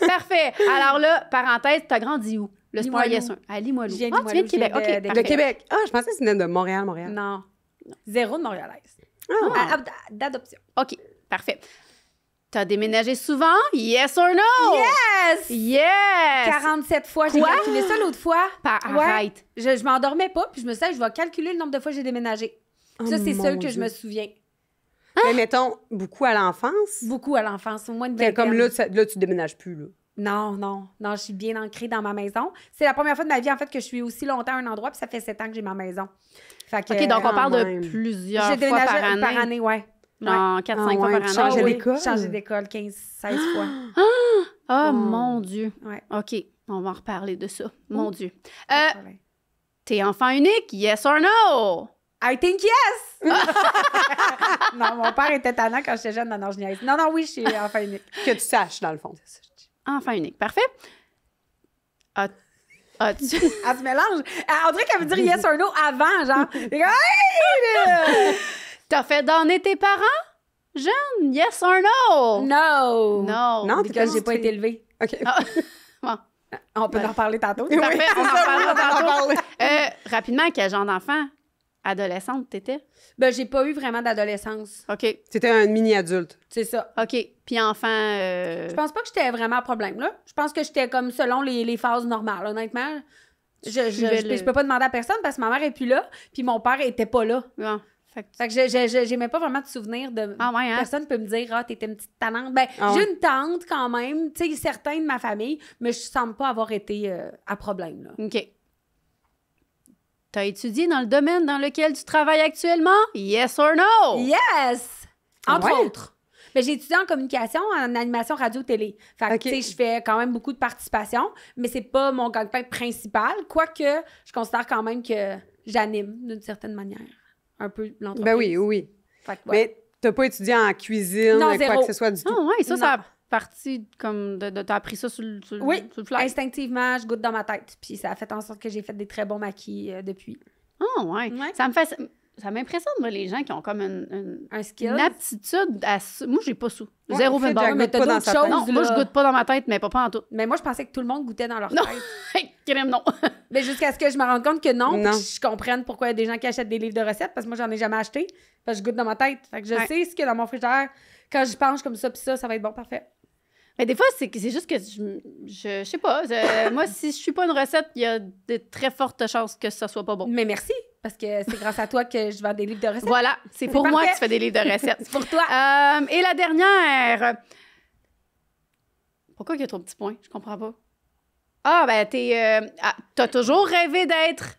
Speaker 3: Parfait. Alors là, parenthèse, t'as grandi où? Là, c'est pas un
Speaker 2: Limoilou.
Speaker 3: yes or... À Limoilou.
Speaker 2: Je viens de
Speaker 3: Ah, tu viens de
Speaker 2: Limoilou,
Speaker 3: Québec.
Speaker 2: je viens
Speaker 3: OK,
Speaker 2: de
Speaker 3: parfait.
Speaker 1: De Québec. Ah, je pensais que c'était de Montréal.
Speaker 2: Non. Zéro de Montréalaise.
Speaker 1: Ah.
Speaker 2: D'adoption.
Speaker 3: OK, parfait. T'as déménagé souvent? Yes or no?
Speaker 2: Yes!
Speaker 3: Yes!
Speaker 2: 47 fois. J'ai
Speaker 3: Quoi?
Speaker 2: calculé ça l'autre fois. Ouais.
Speaker 3: Arrête.
Speaker 2: Je m'endormais pas, puis je me suis dit, je vais calculer le nombre de fois que j'ai déménagé.
Speaker 1: Oh,
Speaker 2: Ça, c'est
Speaker 1: mon
Speaker 2: seul que
Speaker 1: Dieu.
Speaker 2: je me souviens.
Speaker 1: Mais mettons, beaucoup à l'enfance.
Speaker 2: Beaucoup à l'enfance, au moins de
Speaker 1: Que
Speaker 2: 20
Speaker 1: comme là, tu déménages plus, là.
Speaker 2: Non, je suis bien ancrée dans ma maison. C'est la première fois de ma vie, en fait, que je suis aussi longtemps à un endroit, puis ça fait 7 ans que j'ai ma maison. Fait que,
Speaker 3: OK, donc on
Speaker 1: quand
Speaker 3: parle
Speaker 1: même.
Speaker 3: de plusieurs
Speaker 2: j'ai
Speaker 3: fois
Speaker 2: déménagé
Speaker 3: par année.
Speaker 2: ouais.
Speaker 3: Non, 4-5
Speaker 1: Ah
Speaker 3: fois
Speaker 1: ouais,
Speaker 3: par
Speaker 1: tu
Speaker 3: année.
Speaker 1: changeais
Speaker 3: Ah oui.
Speaker 1: d'école?
Speaker 2: Changé d'école 15-16 fois.
Speaker 3: Ah,
Speaker 1: Oh.
Speaker 3: mon Dieu.
Speaker 2: Ouais.
Speaker 3: OK, on va en reparler de ça. Mon Dieu.
Speaker 2: Pas de problème.
Speaker 3: T'es enfant unique? Yes or no?
Speaker 2: I think yes! Non, mon père était tannant quand j'étais jeune. Non, je niaise. Non, oui, je suis enfant unique.
Speaker 1: Que tu saches, dans le fond.
Speaker 3: Enfant unique. Parfait. As-tu...
Speaker 2: Elle se mélange. On dirait qu'elle veut dire yes or no avant, genre. C'est comme, hey!
Speaker 3: T'as fait donner tes parents? Jeune? Yes or no?
Speaker 2: No!
Speaker 3: No.
Speaker 1: Non,
Speaker 2: Parce que j'ai pas été élevée.
Speaker 1: OK.
Speaker 3: Ah, bon.
Speaker 2: On peut en reparler tantôt.
Speaker 1: Oui,
Speaker 3: Parfait, on en
Speaker 1: c'est ça,
Speaker 3: parlera
Speaker 1: on va en
Speaker 3: tantôt.
Speaker 1: parler.
Speaker 3: Rapidement, quel genre d'enfant? Adolescente, t'étais?
Speaker 2: Ben, j'ai pas eu vraiment d'adolescence.
Speaker 3: OK.
Speaker 1: C'était un mini-adulte.
Speaker 2: C'est ça.
Speaker 3: OK. Puis enfant...
Speaker 2: Je pense pas que j'étais vraiment un problème, là. Je pense que j'étais comme selon les phases normales, honnêtement. Je peux pas demander à personne parce que ma mère est plus là, puis mon père était pas là.
Speaker 3: Bon, fait que-
Speaker 2: Fait que j'ai même pas vraiment de souvenir de...
Speaker 3: Ah ouais, hein?
Speaker 2: Personne peut me dire « Ah, t'étais une petite tannante. » Ben,
Speaker 1: Ah ouais.
Speaker 2: j'ai une tante quand même, tu sais, certains de ma famille, mais je semble pas avoir été à problème, là.
Speaker 3: OK. T'as étudié dans le domaine dans lequel tu travailles actuellement? Yes or no?
Speaker 2: Yes! Entre
Speaker 1: Ah ouais?
Speaker 2: autres. Ben, j'ai étudié en communication, en animation radio-télé. Fait que,
Speaker 1: OK.
Speaker 2: tu sais, je fais quand même beaucoup de participation, mais c'est pas mon gagne-pain principal, quoique je considère quand même que j'anime d'une certaine manière un peu l'entreprise.
Speaker 1: Ben oui, oui.
Speaker 2: Fait que, ouais.
Speaker 1: Mais t'as pas étudié en cuisine,
Speaker 2: Non,
Speaker 1: quoi
Speaker 2: zéro.
Speaker 1: que ce soit du tout.
Speaker 3: Ah ouais, ça
Speaker 2: Non.
Speaker 3: a parti comme de t'as appris ça sur le
Speaker 2: Oui,
Speaker 3: sur le fly.
Speaker 2: instinctivement, je goûte dans ma tête. Puis ça a fait en sorte que j'ai fait des très bons maquis depuis.
Speaker 3: Ah ouais.
Speaker 2: Ouais.
Speaker 3: Ça m'impressionne, moi, les gens qui ont comme
Speaker 2: Un skill.
Speaker 3: une aptitude à ça. Moi, j'ai pas ça.
Speaker 1: Ouais,
Speaker 3: Zéro
Speaker 1: Fred
Speaker 3: fait
Speaker 1: Jack
Speaker 3: bon.
Speaker 2: mais
Speaker 1: goûte
Speaker 2: t'as
Speaker 1: pas dans
Speaker 2: d'autres
Speaker 1: sa tête.
Speaker 2: choses.
Speaker 3: Non, moi,
Speaker 2: là.
Speaker 3: je goûte pas dans ma tête, mais pas en tout.
Speaker 2: Mais moi, je pensais que tout le monde goûtait dans leur
Speaker 3: Non.
Speaker 2: tête.
Speaker 3: Hey, crème, non.
Speaker 2: Mais jusqu'à ce que je me rende compte que non,
Speaker 1: Non.
Speaker 2: puis que je comprenne pourquoi il y a des gens qui achètent des livres de recettes, parce que moi, j'en ai jamais acheté. Parce que je goûte dans ma tête. Fait que je
Speaker 3: Ouais.
Speaker 2: sais ce qu'il y a dans mon frigidaire. Quand je penche comme ça, puis ça va être bon, parfait.
Speaker 3: Mais des fois, c'est juste que je sais pas. Moi, si je suis pas une recette, il y a de très fortes chances que ça soit pas bon.
Speaker 2: Mais merci, parce que c'est grâce à toi que je vends des livres de recettes.
Speaker 3: Voilà, c'est pour moi
Speaker 2: parfait.
Speaker 3: que tu fais des livres de recettes.
Speaker 2: C'est pour toi.
Speaker 3: Et la dernière. Pourquoi il y a trop de petits points? Je comprends pas. Ah, ben, t'as toujours rêvé d'être.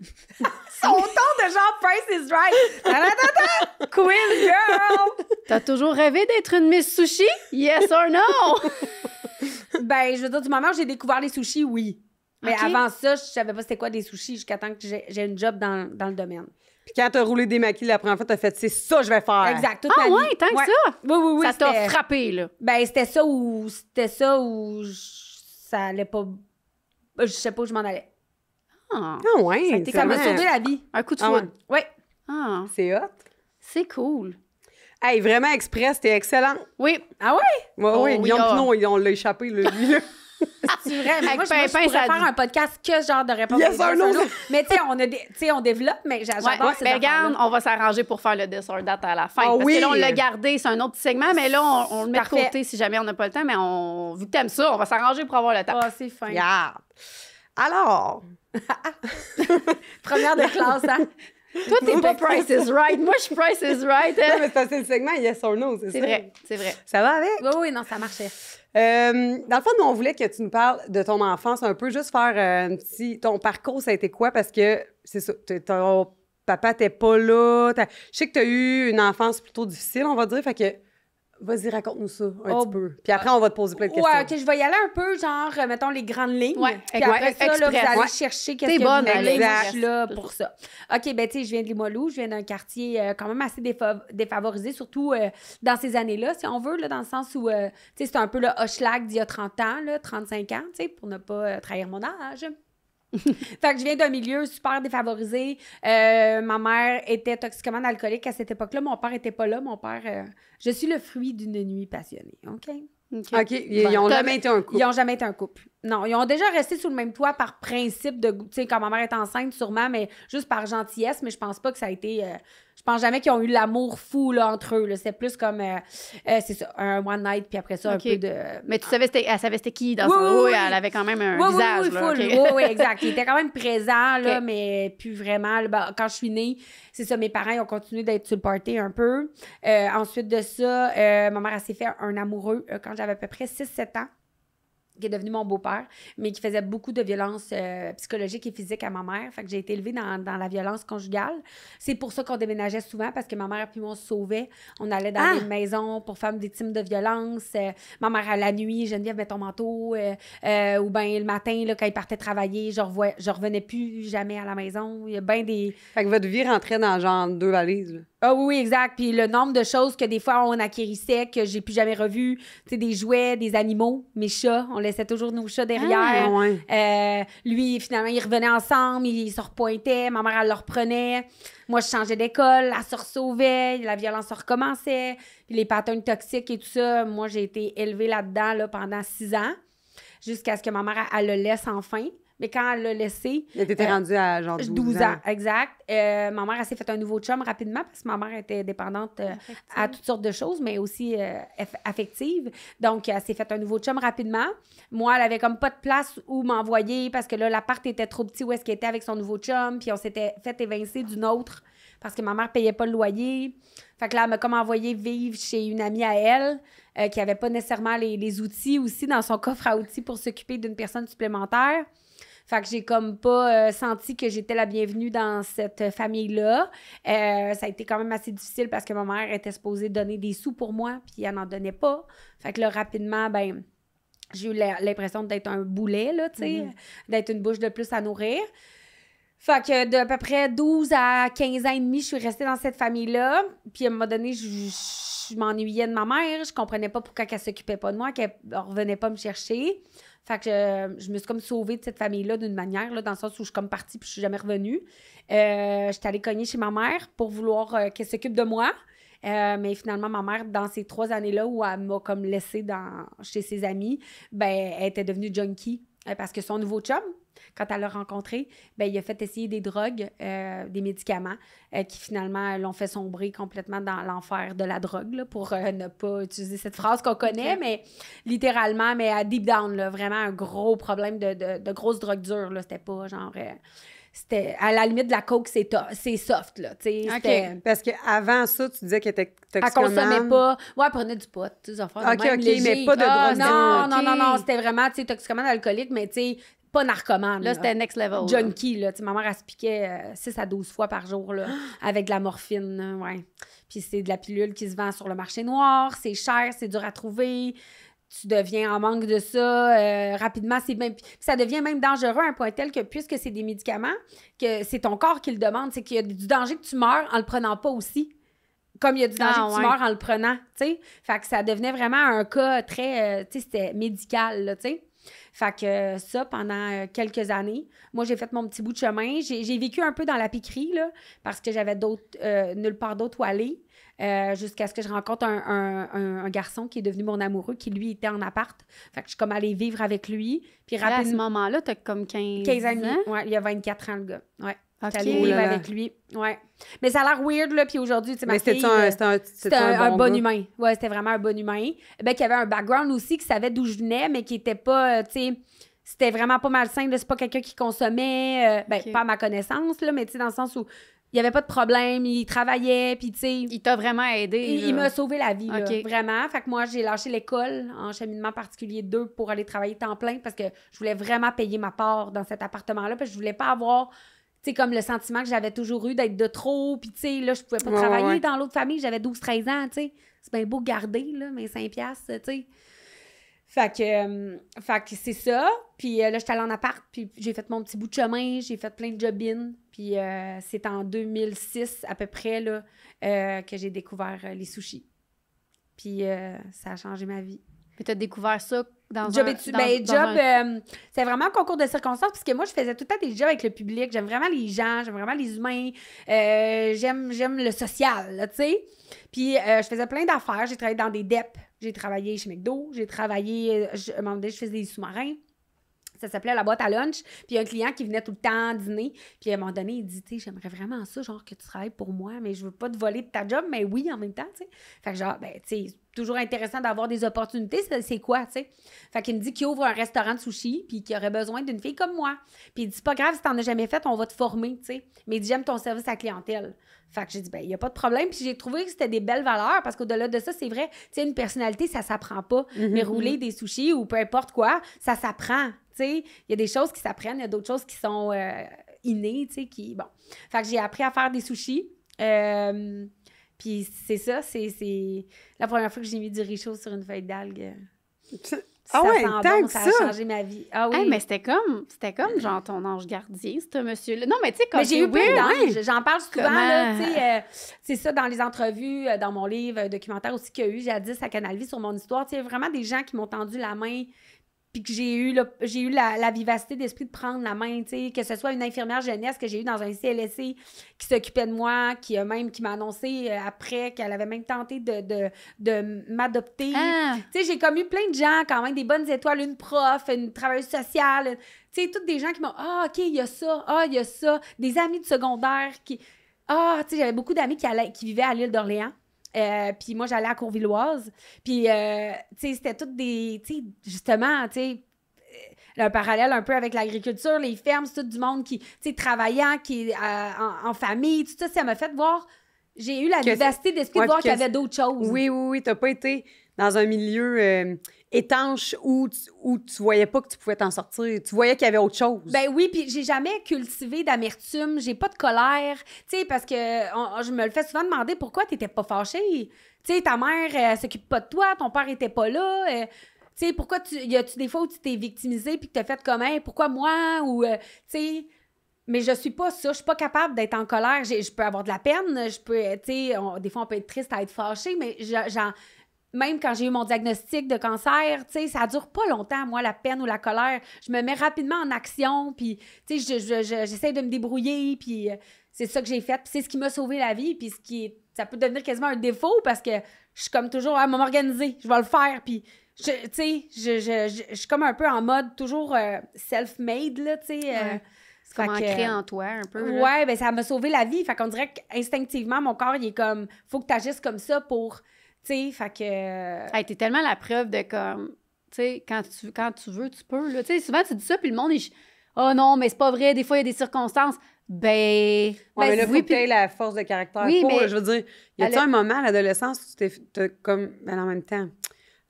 Speaker 2: Son ton de genre Price is Right. Ta-da-da-da. Quiz girl.
Speaker 3: T'as toujours rêvé d'être une Miss Sushi? Yes or no?
Speaker 2: Ben, je veux dire, du moment où j'ai découvert les sushis, oui. Mais avant ça, je savais pas c'était quoi des sushis jusqu'à temps que j'ai une job dans le domaine.
Speaker 1: Puis quand t'as roulé des maquis la première fois, t'as fait, c'est ça que je vais faire.
Speaker 2: Exact, toute ma vie.
Speaker 3: Ouais, tant que ça?
Speaker 2: Oui.
Speaker 3: Ça t'a frappé, là.
Speaker 2: Ben, c'était ça où ça allait pas... Je sais pas où je m'en allais.
Speaker 1: Ah ouais,
Speaker 2: ça m'a sauvé la vie.
Speaker 3: Un coup de foudre.
Speaker 2: Oui.
Speaker 3: Ah,
Speaker 1: c'est hot.
Speaker 3: c'est cool.
Speaker 1: Hey, vraiment express, t'es excellent.
Speaker 2: Oui. Ah ouais?
Speaker 1: Oui, Guillaume Pinot, on l'a échappé, lui.
Speaker 2: C'est vrai, mais moi, je pourrais faire un podcast que genre de réponse.
Speaker 1: Yes or no.
Speaker 2: Mais tu sais, on développe, mais j'adore
Speaker 3: ces regarde, on va s'arranger pour faire le dessert date à la fin. Parce que là, on l'a gardé, c'est un autre segment, mais là, on le met de côté si jamais on n'a pas le temps. Mais vu que t'aimes ça, on va s'arranger pour avoir le temps.
Speaker 2: Ah, c'est fin.
Speaker 1: Yeah. Alors.
Speaker 2: Première de classe, hein?
Speaker 3: Toi, t'es pas Price is Right. Moi, je suis Price is Right.
Speaker 1: Non, mais c'est le segment Yes or No, c'est ça?
Speaker 3: C'est vrai.
Speaker 1: Ça va avec?
Speaker 2: Oui, non, ça marchait.
Speaker 1: Dans le fond, nous, on voulait que tu nous parles de ton enfance un peu, juste faire un petit... Ton parcours, ça a été quoi? Parce que, c'est ça, ton papa t'es pas là. Je sais que tu as eu une enfance plutôt difficile, on va dire, fait que... Vas-y, raconte-nous ça un petit peu. Puis après, on va te poser plein de questions.
Speaker 2: Ouais, OK, je vais y aller un peu, genre, mettons, les grandes lignes.
Speaker 3: Ouais,
Speaker 2: puis après ça, là, vous allez chercher qu'est-ce que vous voulez. Moi, je suis là pour ça. OK, ben tu sais, je viens de Limoilou. Je viens d'un quartier quand même assez défavorisé, surtout dans ces années-là, si on veut, là, dans le sens où, tu sais, c'est un peu le Hochelag d'il y a 30 ans, là, 35 ans, tu sais, pour ne pas trahir mon âge. Fait que je viens d'un milieu super défavorisé. Ma mère était toxicomane alcoolique à cette époque-là. Mon père était pas là. Mon père... je suis le fruit d'une nuit passionnée, OK?
Speaker 1: OK. Ils n'ont jamais été un couple.
Speaker 2: Ils n'ont jamais été un couple. Non, ils ont déjà resté sous le même toit par principe de... Tu sais, quand ma mère est enceinte, sûrement, mais juste par gentillesse. Mais je pense pas que ça a été... je pense jamais qu'ils ont eu l'amour fou là, entre eux. C'est plus comme... c'est ça, un one night, puis après ça, un peu de...
Speaker 3: Mais tu savais, elle savait c'était qui dans son... Oui, elle avait quand même un visage.
Speaker 2: Oui, exact. Il était quand même présent, là, mais plus vraiment. Là, quand je suis née, c'est ça, mes parents ils ont continué d'être sur le party un peu. Ensuite de ça, ma mère, elle s'est fait un amoureux quand j'avais à peu près 6-7 ans, qui est devenu mon beau-père, mais qui faisait beaucoup de violences psychologiques et physiques à ma mère. Fait que j'ai été élevée dans la violence conjugale. C'est pour ça qu'on déménageait souvent, parce que ma mère et moi, on se sauvait. On allait dans des maisons pour femmes victimes de violences. Ma mère, à la nuit, Geneviève, mets ton manteau. Ou bien le matin, là, quand il partait travailler, je revenais plus jamais à la maison. Il y a bien des...
Speaker 1: Fait que votre vie rentrait dans genre 2 valises, là.
Speaker 2: Ah oui, exact. Puis le nombre de choses que des fois, on acquérissait, que j'ai plus jamais revues. Tu sais, des jouets, des animaux, mes chats. On laissait toujours nos chats derrière. Lui, finalement, ils revenaient ensemble, ils se repointaient. Ma mère, elle le reprenait. Moi, je changeais d'école, elle se ressauvait, la violence se recommençait. Puis les patterns toxiques et tout ça, moi, j'ai été élevée là-dedans là, pendant 6 ans, jusqu'à ce que ma mère, elle le laisse enfin. Mais quand elle l'a laissé...
Speaker 1: Elle était rendue à genre
Speaker 2: 12 ans. Exact. Ma mère, elle s'est fait un nouveau chum rapidement parce que ma mère était dépendante à toutes sortes de choses, mais aussi affective. Donc, elle s'est fait un nouveau chum rapidement. Moi, elle avait comme pas de place où m'envoyer parce que là, l'appart était trop petit où est-ce qu'elle était avec son nouveau chum. Puis on s'était fait évincer d'une autre parce que ma mère payait pas le loyer. Fait que là, elle m'a comme envoyé vivre chez une amie à elle qui avait pas nécessairement les outils aussi dans son coffre à outils pour s'occuper d'une personne supplémentaire. Fait que j'ai comme pas senti que j'étais la bienvenue dans cette famille-là. Ça a été quand même assez difficile parce que ma mère était supposée donner des sous pour moi, puis elle n'en donnait pas. Fait que là, rapidement, ben j'ai eu l'impression d'être un boulet, là, tu sais, d'être une bouche de plus à nourrir. Fait que d'à peu près 12 à 15 ans et demi, je suis restée dans cette famille-là. Puis à un moment donné, je m'ennuyais de ma mère. Je comprenais pas pourquoi elle s'occupait pas de moi, qu'elle revenait pas me chercher. Fait que je me suis comme sauvée de cette famille-là d'une manière, là, dans le sens où je suis comme partie puis je suis jamais revenue. J'étais allée cogner chez ma mère pour vouloir qu'elle s'occupe de moi. Mais finalement, ma mère, dans ces 3 années-là où elle m'a comme laissée chez ses amis, ben elle était devenue junkie. Parce que son nouveau chum, quand elle l'a rencontré, ben il a fait essayer des drogues, des médicaments qui finalement l'ont fait sombrer complètement dans l'enfer de la drogue, là, pour ne pas utiliser cette phrase qu'on connaît, mais littéralement, mais à deep down, là, vraiment un gros problème de grosse drogue dure. Là, c'était pas genre... c'était à la limite de la coke, c'est soft, là, tu sais.
Speaker 1: OK. Parce qu'avant ça, tu disais qu'elle était toxicomane.
Speaker 2: Elle consommait pas. Ouais, elle prenait du pot, tu sais, OK,
Speaker 1: mais pas de drogue.
Speaker 2: Non, c'était vraiment, tu sais, toxicomane alcoolique, mais tu sais, pas narcomane.
Speaker 3: Là, c'était next level.
Speaker 2: Junkie, là. Tu sais, ma mère, elle se piquait 6 à 12 fois par jour, là, avec de la morphine, ouais. Puis c'est de la pilule qui se vend sur le marché noir, c'est cher, c'est dur à trouver. tu deviens en manque de ça rapidement. Ça devient même dangereux à un point tel que, puisque c'est des médicaments, que c'est ton corps qui le demande, c'est qu'il y a du danger que tu meurs en le prenant pas aussi. Comme il y a du danger que tu meurs en le prenant, tu sais. Fait que ça devenait vraiment un cas très, tu sais, c'était médical, là, tu sais. Fait que ça, pendant quelques années, moi, j'ai fait mon petit bout de chemin. J'ai vécu un peu dans la piquerie, là, parce que j'avais nulle part d'autre où aller, jusqu'à ce que je rencontre un garçon qui est devenu mon amoureux, qui, lui, était en appart. Fait que je suis comme allée vivre avec lui. Puis
Speaker 3: rapidement, à ce moment-là, t'as comme 15 ans?
Speaker 2: Ouais, il y a 24 ans, le gars. Ouais.
Speaker 3: Okay.
Speaker 2: J'allais vivre avec lui. Ouais. Mais ça a l'air weird, là. Puis aujourd'hui, tu sais, ma fille...
Speaker 1: C'était
Speaker 2: un bon humain. Ouais, c'était vraiment un bon humain. Ben, qui avait un background aussi, qui savait d'où je venais, mais qui était pas, tu sais... C'était vraiment pas malsain, là. C'est pas quelqu'un qui consommait... pas à ma connaissance, là, mais tu sais, dans le sens où il y avait pas de problème, il travaillait, puis tu sais...
Speaker 3: Il t'a vraiment aidé,
Speaker 2: Il m'a sauvé la vie, là, vraiment. Fait que moi, j'ai lâché l'école en cheminement particulier 2 pour aller travailler temps plein parce que je voulais vraiment payer ma part dans cet appartement-là, parce que je voulais pas avoir... Tu sais, comme le sentiment que j'avais toujours eu d'être de trop, puis tu sais, là, je pouvais pas travailler dans l'autre famille, j'avais 12-13 ans, tu sais. C'est bien beau garder, là, mes 5$, tu sais. Fait que c'est ça. Puis là, j'étais allée en appart, puis j'ai fait mon petit bout de chemin, j'ai fait plein de job-in. Puis c'est en 2006, à peu près, là, que j'ai découvert les sushis. Puis ça a changé ma vie.
Speaker 3: Puis t'as découvert ça dans
Speaker 2: c'est vraiment un concours de circonstances, parce que moi, je faisais tout le temps des jobs avec le public. J'aime vraiment les gens, j'aime vraiment les humains. J'aime le social, tu sais. Puis je faisais plein d'affaires. J'ai travaillé dans des DEP. J'ai travaillé chez McDo. J'ai travaillé... à un moment donné, je faisais des sous-marins. Ça s'appelait la boîte à lunch. Puis il y a un client qui venait tout le temps dîner. Puis à un moment donné, il dit, tu sais, j'aimerais vraiment ça, genre que tu travailles pour moi, mais je veux pas te voler de ta job, mais oui, en même temps, tu sais. Fait que genre, ben, tu sais, toujours intéressant d'avoir des opportunités. C'est quoi, tu sais? Fait qu'il me dit qu'il ouvre un restaurant de sushi, puis qu'il aurait besoin d'une fille comme moi. Puis il dit, c'est pas grave si t'en as jamais fait, on va te former, tu sais. Mais il dit, j'aime ton service à la clientèle. Fait que j'ai dit, ben, il n'y a pas de problème. Puis j'ai trouvé que c'était des belles valeurs, parce qu'au-delà de ça, c'est vrai, tu sais, une personnalité, ça s'apprend pas. Mais rouler des sushis ou peu importe quoi, ça s'apprend. Tu sais, il y a des choses qui s'apprennent, il y a d'autres choses qui sont innées, tu sais, qui... Bon. Fait que j'ai appris à faire des sushis. Puis c'est ça, c'est la première fois que j'ai mis du richaud sur une feuille d'algue.
Speaker 1: Ah ouais, tant que
Speaker 2: ça a changé ma vie. Ah oui.
Speaker 3: Hey, mais c'était comme genre ton ange gardien, ce monsieur-là. Non, mais tu sais, comme...
Speaker 2: Mais j'ai eu plein d'anges. J'en parle souvent, là, tu sais. C'est ça, dans les entrevues, dans mon livre, un documentaire aussi qu'il y a eu jadis à Canal Vie sur mon histoire. Tu sais, vraiment des gens qui m'ont tendu la main, puis que j'ai eu la vivacité d'esprit de prendre la main, tu sais, que ce soit une infirmière jeunesse que j'ai eue dans un CLSC qui s'occupait de moi, qui m'a annoncé après qu'elle avait même tenté de m'adopter. Tu sais, j'ai comme eu plein de gens, quand même, des bonnes étoiles, une prof, une travailleuse sociale, tu sais, toutes des gens qui m'ont « Ah, OK, il y a ça, des amis de secondaire qui... Ah, tu sais, j'avais beaucoup d'amis qui vivaient à l'île d'Orléans. Puis moi, j'allais à Courvilloise. Puis, tu sais, c'était toutes des... Tu sais, justement, tu sais, un parallèle un peu avec l'agriculture, les fermes, c'est tout du monde qui, tu sais, travaillant, qui en famille, tout ça, ça m'a fait voir... J'ai eu la vivacité d'esprit de voir qu'il y avait d'autres choses.
Speaker 1: Oui. T'as pas été dans un milieu étanche où tu voyais pas que tu pouvais t'en sortir. Tu voyais qu'il y avait autre chose.
Speaker 2: Ben oui, puis j'ai jamais cultivé d'amertume. J'ai pas de colère. Tu sais, parce que je me le fais souvent demander pourquoi t'étais pas fâchée. Tu sais, ta mère, elle s'occupe pas de toi, ton père était pas là. Tu sais, pourquoi y a-tu des fois où tu t'es victimisée puis que t'as fait comme, hey, pourquoi moi? Ou, tu sais... Mais je suis pas ça, je suis pas capable d'être en colère. Je peux avoir de la peine, je peux, tu sais, des fois on peut être triste à être fâché, mais même quand j'ai eu mon diagnostic de cancer, tu sais, ça dure pas longtemps, moi, la peine ou la colère. Je me mets rapidement en action, puis, tu sais, j'essaie de me débrouiller, puis c'est ça que j'ai fait, puis c'est ce qui m'a sauvé la vie, puis ça peut devenir quasiment un défaut, parce que je suis comme toujours, à m'organiser, je vais le faire, puis... Tu sais, je suis comme un peu en mode toujours self-made, là, tu sais...
Speaker 3: C'est comme ancré en toi, un peu. Là.
Speaker 2: Ouais, ben ça m'a sauvé la vie. Fait qu'on dirait qu'instinctivement, mon corps, il est comme... Faut que tu agisses comme ça pour... Tu sais, fait que...
Speaker 3: Hey, t'es tellement la preuve de comme... Tu sais, quand tu veux, tu peux, là. Tu sais, souvent, tu dis ça, puis le monde est... Oh non, mais c'est pas vrai, des fois, il y a des circonstances.
Speaker 1: Ouais, mais là, faut que t'aies la force de caractère pour, mais... je veux dire, y a-tu un moment à l'adolescence où tu t'es comme... Ben en même temps...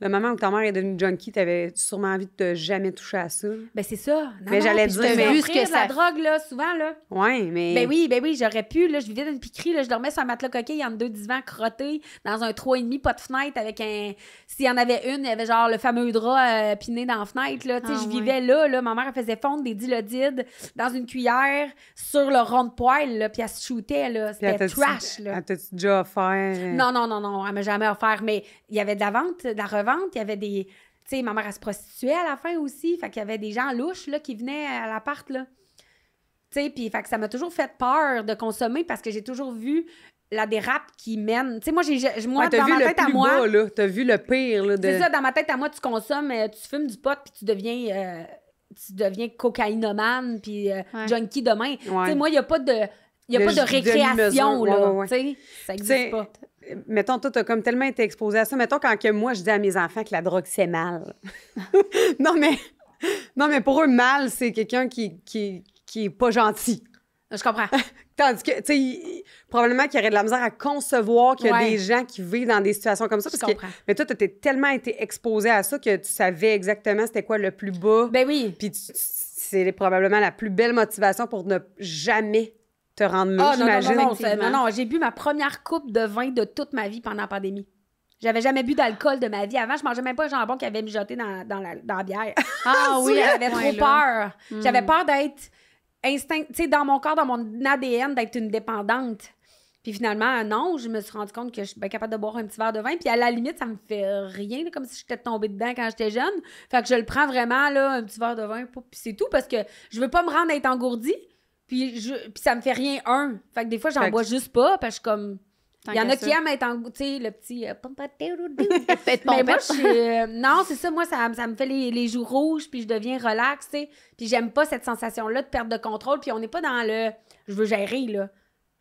Speaker 1: le moment où ta mère est devenue junkie, t'avais sûrement envie de jamais toucher à ça.
Speaker 2: Ben c'est ça. Non,
Speaker 1: mais j'allais
Speaker 2: dire,
Speaker 1: mais
Speaker 2: vu ce que la drogue, là, souvent, là.
Speaker 1: Ouais, mais...
Speaker 2: Ben oui, j'aurais pu, là, je vivais dans une piquerie, là, je dormais sur un matelas coquille entre 2 divans crottés, dans un 3,5, pas de fenêtre, avec un... S'il y en avait une, il y avait genre le fameux drap piné dans la fenêtre, là, tu sais, je vivais là, ma mère, elle faisait fondre des dilodides dans une cuillère sur le rond de poêle, là, puis elle se shootait, là, c'était trash, là.
Speaker 1: Elle t'a-tu déjà offert?
Speaker 2: Non, elle m'a jamais offert, mais il y avait de la vente, de la revente, il y avait des... Tu sais, ma mère, elle se prostituait à la fin aussi, fait qu'il y avait des gens louches, là, qui venaient à l'appart, là. Tu sais, puis fait que ça m'a toujours fait peur de consommer parce que j'ai toujours vu la dérape qui mène. Tu sais, moi, dans ma tête à moi...
Speaker 1: Bas, là. T'as vu le pire, là.
Speaker 2: C'est ça, dans ma tête à moi, tu consommes, tu fumes du pot, puis tu deviens cocaïnomane, puis junkie demain.
Speaker 1: Ouais.
Speaker 2: Tu sais, moi, il n'y a pas de... Il n'y a pas de récréation, là. Tu sais, ça n'existe pas.
Speaker 1: Mettons, toi, t'as comme tellement été exposé à ça. Mettons, quand que moi, je dis à mes enfants que la drogue, c'est mal. non, mais pour eux, mal, c'est quelqu'un qui est pas gentil.
Speaker 2: Je comprends.
Speaker 1: Tandis que, tu sais, probablement qu'il y aurait de la misère à concevoir qu'il y a des gens qui vivent dans des situations comme ça.
Speaker 2: Je comprends.
Speaker 1: Mais toi, t'as tellement été exposé à ça que tu savais exactement c'était quoi le plus bas.
Speaker 2: Ben oui.
Speaker 1: Puis c'est probablement la plus belle motivation pour ne jamais te rendre mieux, j'imagine.
Speaker 2: Non, j'ai bu ma première coupe de vin de toute ma vie pendant la pandémie. J'avais jamais bu d'alcool de ma vie. Avant, je mangeais même pas le jambon qui avait mijoté dans la bière.
Speaker 3: Ah oui,
Speaker 2: j'avais trop peur. J'avais peur d'être tu sais, dans mon corps, dans mon ADN, d'être une dépendante. Puis finalement, non, je me suis rendu compte que je suis bien capable de boire un petit verre de vin. Puis à la limite, ça me fait rien, là, comme si j'étais tombée dedans quand j'étais jeune. Fait que je le prends vraiment, là, un petit verre de vin, puis c'est tout, parce que je veux pas me rendre à être engourdie. Puis ça me fait rien, Fait que des fois, j'en bois juste pas, parce que je suis comme... Il y en a qui aiment être engourdie, tu sais, le petit... Mais moi, non, c'est ça, moi, ça me fait les joues rouges, puis je deviens relax, tu sais. Puis j'aime pas cette sensation-là de perte de contrôle, puis on n'est pas dans le... Je veux gérer, là.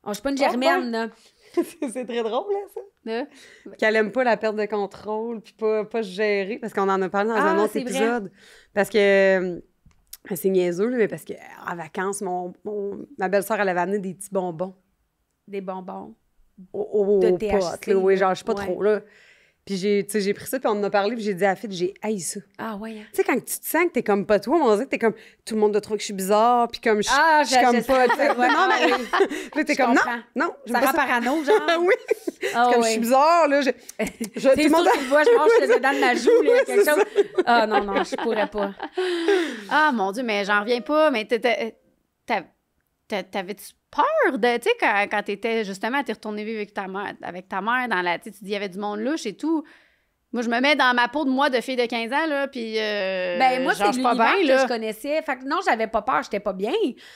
Speaker 2: Je suis pas une germaine, là.
Speaker 1: C'est très drôle, là, ça. Qu'elle aime pas la perte de contrôle, puis pas se gérer, parce qu'on en a parlé dans un autre épisode. Vrai. Parce que... c'est niaiseux, là, mais parce qu'en vacances, ma belle-sœur, elle avait amené des petits bonbons.
Speaker 2: Des bonbons?
Speaker 1: Au THC. Là, oui, genre, je sais pas trop, là. Puis j'ai pris ça, puis on en a parlé, puis j'ai dit à la fille, j'ai haï ça.
Speaker 2: Ah ouais.
Speaker 1: Tu sais, quand tu te sens que t'es comme pas toi, on dirait que t'es comme, tout le monde doit trouver que je suis bizarre, puis comme je suis comme pas... non, mais là, t'es comme, non.
Speaker 2: Ça rend parano, genre.
Speaker 1: oui. C'est comme, je suis bizarre, là.
Speaker 2: Tout le monde... Tu vois, je mange le dedans de ma joue, là, quelque chose. Ah non, je pourrais pas.
Speaker 3: Ah, mon Dieu, mais j'en reviens pas, mais t'avais-tu peur de, tu sais, quand t'étais, justement, t'es retournée vivre avec ta mère, dans la, tu dis, il y avait du monde louche et tout. Moi, je me mets dans ma peau de moi de fille de 15 ans, là, puis
Speaker 2: moi, c'est l'univers que je connaissais. Fait que non, j'avais pas peur, j'étais pas bien,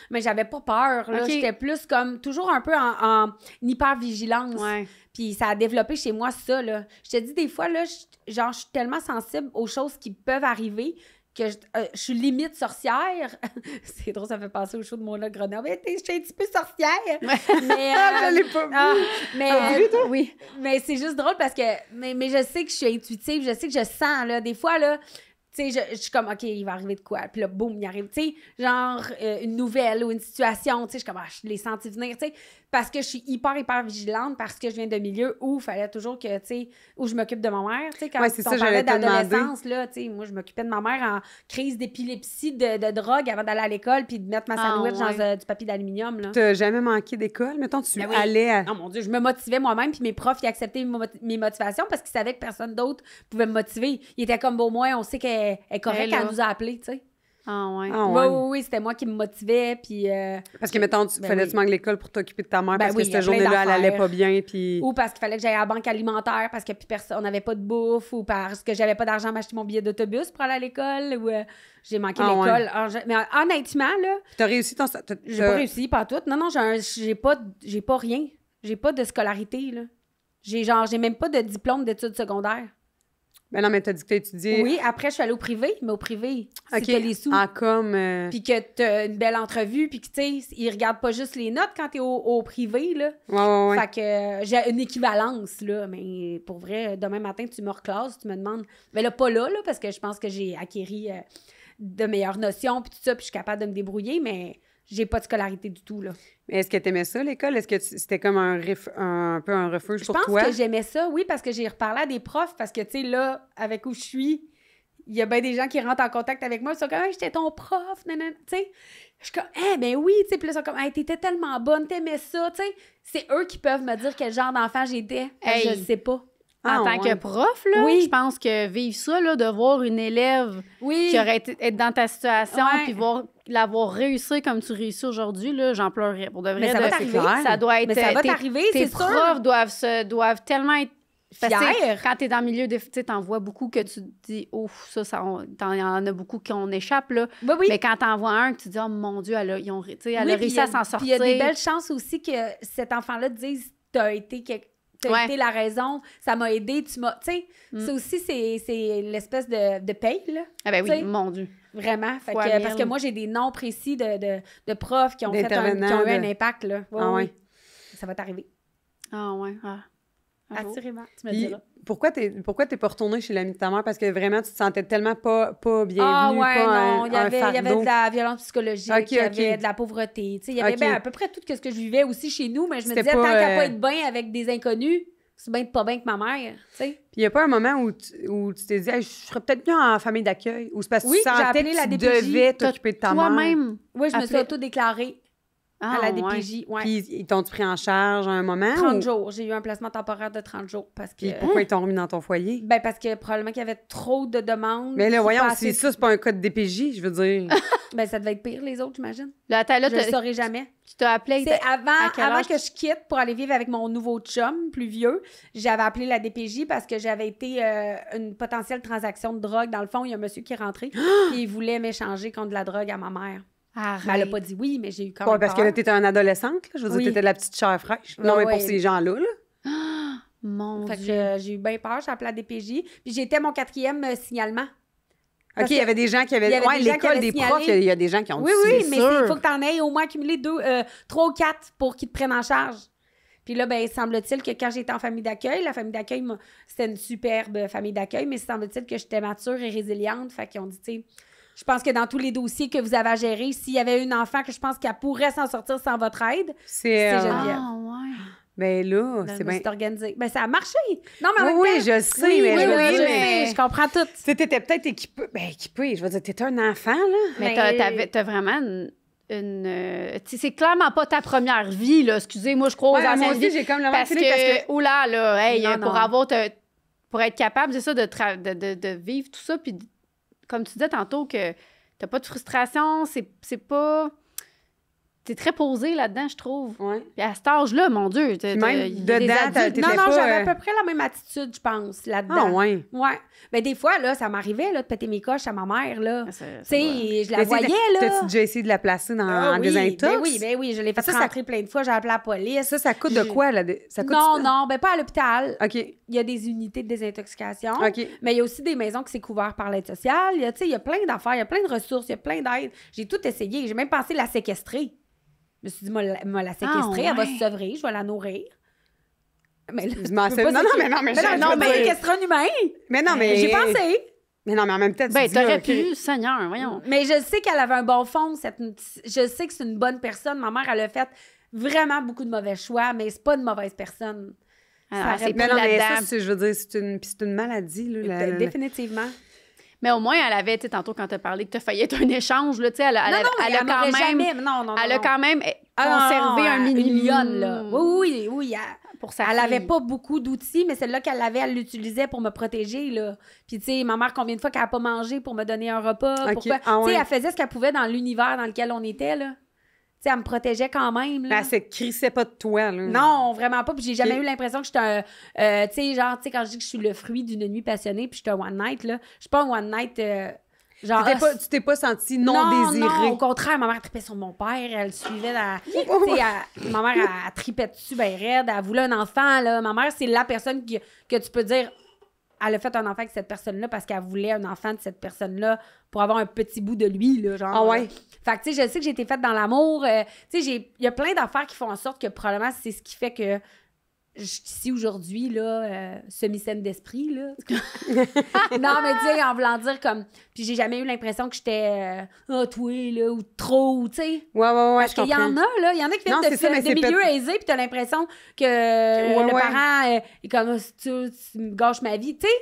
Speaker 2: mais j'avais pas peur, là. J'étais plus comme, toujours un peu en hyper-vigilance.
Speaker 3: Ouais.
Speaker 2: Puis ça a développé chez moi ça, là. Je te dis, des fois, là, je suis tellement sensible aux choses qui peuvent arriver que je suis limite sorcière. C'est drôle, ça fait penser au show de Mona Grenoble. Je suis un petit peu sorcière. Mais,
Speaker 1: je l'ai pas vu.
Speaker 2: Oui. Mais c'est juste drôle parce que... Mais je sais que je suis intuitive. Je sais que je sens, là. Des fois, là... Tu sais, je suis comme, OK, il va arriver de quoi? Puis là, boum, il arrive. Tu sais, genre une nouvelle ou une situation. Tu sais, je suis comme, je l'ai senti venir, tu sais. Parce que je suis hyper vigilante, parce que je viens d'un milieu où il fallait toujours que, tu sais, où je m'occupe de ma mère. Tu sais, quand on parlait d'adolescence, là, tu sais, moi, je m'occupais de ma mère en crise d'épilepsie, de drogue avant d'aller à l'école, puis de mettre ma sandwich dans du papier d'aluminium, là.
Speaker 1: T'as jamais manqué d'école? Mettons, tu allais à...
Speaker 2: Non, mon Dieu, je me motivais moi-même, puis mes profs, ils acceptaient mes motivations parce qu'ils savaient que personne d'autre pouvait me motiver. Ils étaient comme, bon, au moins, on sait qu'elle est correcte, elle nous a appelés, tu sais.
Speaker 3: Ah ouais.
Speaker 2: Oui, c'était moi qui me motivais, puis...
Speaker 1: parce que, mettons, fallait que tu manques l'école pour t'occuper de ta mère parce que cette journée-là, elle allait pas bien, puis...
Speaker 2: Ou parce qu'il fallait que j'aille à la banque alimentaire parce que on n'avait pas de bouffe, ou parce que j'avais pas d'argent à m'acheter mon billet d'autobus pour aller à l'école, ou j'ai manqué l'école. Ouais. Mais honnêtement, là...
Speaker 1: T'as réussi ton...
Speaker 2: J'ai pas réussi, pas tout. Non, j'ai pas rien. J'ai pas de scolarité, là. J'ai même pas de diplôme d'études secondaires.
Speaker 1: Ben non, mais t'as dit que t'as étudié...
Speaker 2: Oui, après, je suis allée au privé, mais au privé, si t'as les sous.
Speaker 1: Puis
Speaker 2: que t'as une belle entrevue, puis que, tu sais, ils regardent pas juste les notes quand t'es au privé, là.
Speaker 1: Ouais.
Speaker 2: Fait que j'ai une équivalence, là, mais pour vrai, demain matin, tu me reclasses, tu me demandes... Mais là, pas là, parce que je pense que j'ai acquéri de meilleures notions, puis tout ça, puis je suis capable de me débrouiller, mais j'ai pas de scolarité du tout, là.
Speaker 1: Mais est-ce que t'aimais ça, l'école? Est-ce que c'était comme un peu un refuge pour toi?
Speaker 2: Je pense que j'aimais ça, oui, parce que j'ai reparlé à des profs, parce que, tu sais, là, avec où je suis, il y a bien des gens qui rentrent en contact avec moi, ils sont comme, hey, j'étais ton prof, nanana, tu sais. Je suis comme, ben oui, tu sais, puis là, ils sont comme, hey, t'étais tellement bonne, t'aimais ça, tu sais. C'est eux qui peuvent me dire quel genre d'enfant j'étais. Je sais pas.
Speaker 3: En tant que prof, là, je pense que vivre ça, là, de voir une élève qui aurait été être dans ta situation, puis l'avoir réussi comme tu réussis aujourd'hui, là, j'en pleurais. Pour de vrai,
Speaker 2: mais ça va t'arriver.
Speaker 3: Ça doit être...
Speaker 2: Mais ça va t'arriver, c'est sûr.
Speaker 3: Tes profs doivent tellement être fiers. Quand t'es dans le milieu, tu sais, t'en vois beaucoup que tu te dis, ouf, ça il y en a beaucoup qu'on échappe, là.
Speaker 2: Oui.
Speaker 3: Mais quand t'en vois un que tu te dis, oh mon Dieu, elle a réussi à s'en sortir.
Speaker 2: Puis il y a des belles chances aussi que cet enfant-là te dise, t'as été la raison, ça m'a aidé, tu m'as... Tu sais, ça aussi, c'est l'espèce de paye, là.
Speaker 3: Ah ben oui, mon Dieu.
Speaker 2: Vraiment. Parce que moi, j'ai des noms précis de profs qui ont eu un impact, là. Oui. Ça va t'arriver.
Speaker 3: Ah ouais.
Speaker 2: Assurément, tu me diras.
Speaker 1: Pourquoi t'es pas retournée chez l'ami de ta mère? Parce que vraiment, tu te sentais tellement pas bienvenue,
Speaker 2: non, il y avait de la violence psychologique, il y avait de la pauvreté. Il y avait à peu près tout ce que je vivais aussi chez nous, mais je me disais, tant qu'à pas être bien avec des inconnus, c'est bien de pas bien avec ma mère, tu sais.
Speaker 1: Puis il n'y a pas un moment où tu t'es dit, hey, je serais peut-être bien en famille d'accueil, ou c'est parce que tu sentais que tu devais t'occuper de ta mère?
Speaker 3: Toi-même?
Speaker 2: Oui, je me suis auto-déclarée. À la DPJ,
Speaker 1: Puis ils t'ont pris en charge à un moment?
Speaker 2: 30 jours. J'ai eu un placement temporaire de 30 jours.
Speaker 1: Puis pourquoi ils t'ont remis dans ton foyer?
Speaker 2: Ben parce que probablement qu'il y avait trop de demandes.
Speaker 1: Mais là, voyons, si ça, c'est pas un cas de DPJ, je veux dire.
Speaker 2: Ben ça devait être pire, les autres, j'imagine.
Speaker 3: Là,
Speaker 2: je le saurais jamais.
Speaker 3: Tu t'as appelé...
Speaker 2: C'est avant que je quitte pour aller vivre avec mon nouveau chum, plus vieux, j'avais appelé la DPJ parce que j'avais été une potentielle transaction de drogue. Dans le fond, il y a un monsieur qui est rentré et il voulait m'échanger contre de la drogue à ma mère. Elle n'a pas dit oui, mais j'ai eu quand même
Speaker 1: parce que là, t'étais une adolescente, là. Je veux dire, t'étais de la petite chair fraîche. Non, mais pour ces gens-là, là.
Speaker 2: Mon Dieu. Que j'ai eu bien peur, j'ai appelé la DPJ. Puis j'étais mon 4e signalement.
Speaker 1: OK, il y avait des gens qui avaient... Oui, l'école des profs, il y a des gens qui ont dit
Speaker 2: oui, mais il faut que t'en aies au moins accumulé 3 ou 4 pour qu'ils te prennent en charge. Puis là, ben semble-t-il que quand j'étais en famille d'accueil, la famille d'accueil, c'était une superbe famille d'accueil, mais semble-t-il que j'étais mature et résiliente. Fait qu'ils ont dit, tu sais... Je pense que dans tous les dossiers que vous avez à gérer, s'il y avait une enfant que je pense qu'elle pourrait s'en sortir sans votre aide, c'est Geneviève.
Speaker 3: Ah, ouais.
Speaker 1: Ben là, c'est bien...
Speaker 2: C'est organisé. Ben ça a marché. Non, mais
Speaker 1: oui, je sais, mais
Speaker 2: je comprends tout.
Speaker 1: Tu t'étais peut-être équipée. Je veux dire, t'étais un enfant, là.
Speaker 3: Mais t'as vraiment c'est clairement pas ta première vie, là. Excusez-moi, je crois aux anciennes vies.
Speaker 1: J'ai comme le
Speaker 3: parce que, oula, là, hey, pour être capable, c'est ça, de vivre tout ça, puis comme tu disais tantôt que t'as pas de frustration, c'est pas... T'es très posé là-dedans, je trouve.
Speaker 1: Ouais.
Speaker 3: Puis à cet âge-là, mon Dieu,
Speaker 1: même dedans, t'étais
Speaker 2: Non,
Speaker 1: pas...
Speaker 2: j'avais à peu près la même attitude, je pense, là-dedans.
Speaker 1: Ah, ouais.
Speaker 2: Ouais. Ben des fois, là, ça m'arrivait, là, de péter mes coches à ma mère, là. Tu sais, je la voyais, là.
Speaker 1: T'as-tu déjà essayé de la placer dans des intox?
Speaker 2: Ben oui, je l'ai fait rentrer plein de fois, j'ai appelé la police.
Speaker 1: Ça coûte de quoi, là? Ça coûte
Speaker 2: non, ben pas à l'hôpital.
Speaker 1: OK.
Speaker 2: Il y a des unités de désintoxication.
Speaker 1: OK.
Speaker 2: Mais il y a aussi des maisons qui c'est couvert par l'aide sociale. Il y a plein d'affaires, il y a plein de ressources, il y a plein d'aides. J'ai tout essayé. J'ai même pensé la séquestrer. Je me suis dit, moi, la séquestrer, elle va se sevrer, je vais la nourrir. Mais là, séquestrer un humain.
Speaker 1: Mais non, mais...
Speaker 2: J'ai pensé.
Speaker 1: Mais non, mais en même temps,
Speaker 3: ben, t'aurais pu, Seigneur, voyons.
Speaker 2: Mais je sais qu'elle avait un bon fond. Je sais que c'est une bonne personne. Ma mère, elle a fait vraiment beaucoup de mauvais choix, mais c'est pas une mauvaise personne.
Speaker 1: Mais non, mais ça, je veux dire, c'est une maladie. Là,
Speaker 2: définitivement.
Speaker 3: Mais au moins, elle avait, tu sais, tantôt quand tu as parlé que tu as failli être un échange, là, tu sais, elle a quand même conservé un minimum.
Speaker 2: Là. Oui. Elle n'avait pas beaucoup d'outils, mais celle-là qu'elle avait, elle l'utilisait pour me protéger, là. Puis, tu sais, ma mère, combien de fois qu'elle n'a pas mangé pour me donner un repas? Tu sais, elle faisait ce qu'elle pouvait dans l'univers dans lequel on était, là. Tu sais, elle me protégeait quand même, là.
Speaker 1: Elle se crissait pas de toi, là.
Speaker 2: Non, vraiment pas. Puis j'ai jamais eu l'impression que j'étais un... tu sais, genre, tu sais, quand je dis que je suis le fruit d'une nuit passionnée, puis j'étais un one night, là, je suis pas un one night... genre,
Speaker 1: tu t'es pas sentie non désirée?
Speaker 2: Non, au contraire, ma mère tripait sur mon père, elle suivait la... Tu sais, ma mère, elle tripait dessus, ben raide, elle voulait un enfant, là. Ma mère, c'est la personne que tu peux dire... Elle a fait un enfant avec cette personne-là parce qu'elle voulait un enfant de cette personne-là pour avoir un petit bout de lui, là, genre.
Speaker 1: Ah ouais?
Speaker 2: Fait que, tu sais, je sais que j'ai été faite dans l'amour. Tu sais, il y a plein d'affaires qui font en sorte que probablement c'est ce qui fait que je suis ici aujourd'hui, là, semi-saine d'esprit, là. Non, mais tu sais, en voulant dire comme... Puis j'ai jamais eu l'impression que j'étais toi, là, ou trop, tu sais.
Speaker 1: Ouais,
Speaker 2: Parce qu'il y en a, là. Il y en a qui viennent de milieux aisés, puis t'as l'impression que le parent est comme, tu me gâches ma vie, tu sais.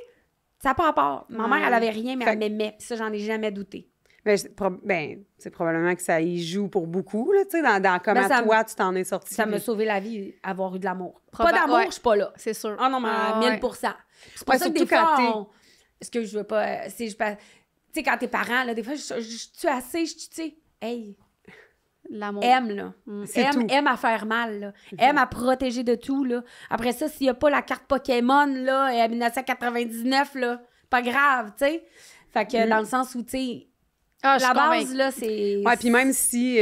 Speaker 2: Ça n'a pas rapport. Ma mère, elle avait rien, mais elle m'aimait. Puis ça, j'en ai jamais douté.
Speaker 1: C'est probablement que ça y joue pour beaucoup, là, tu sais, dans comment toi, tu t'en es sorti.
Speaker 2: Ça m'a sauvé la vie, avoir eu de l'amour. Pas d'amour, je suis pas là.
Speaker 3: C'est sûr.
Speaker 2: Ah non, mais à 1000 C'est pour ça que des fois, est-ce que je veux pas... Tu sais, quand t'es parent, là, des fois, je suis assez, tu sais, hey...
Speaker 3: L'amour.
Speaker 2: Aime, là. Aime à faire mal, là. Aime à protéger de tout, là. Après ça, s'il n'y a pas la carte Pokémon, là, en 1999, là, pas grave, tu sais. Fait que dans le sens où, tu sais... la base, là, c'est...
Speaker 1: Ouais, puis même si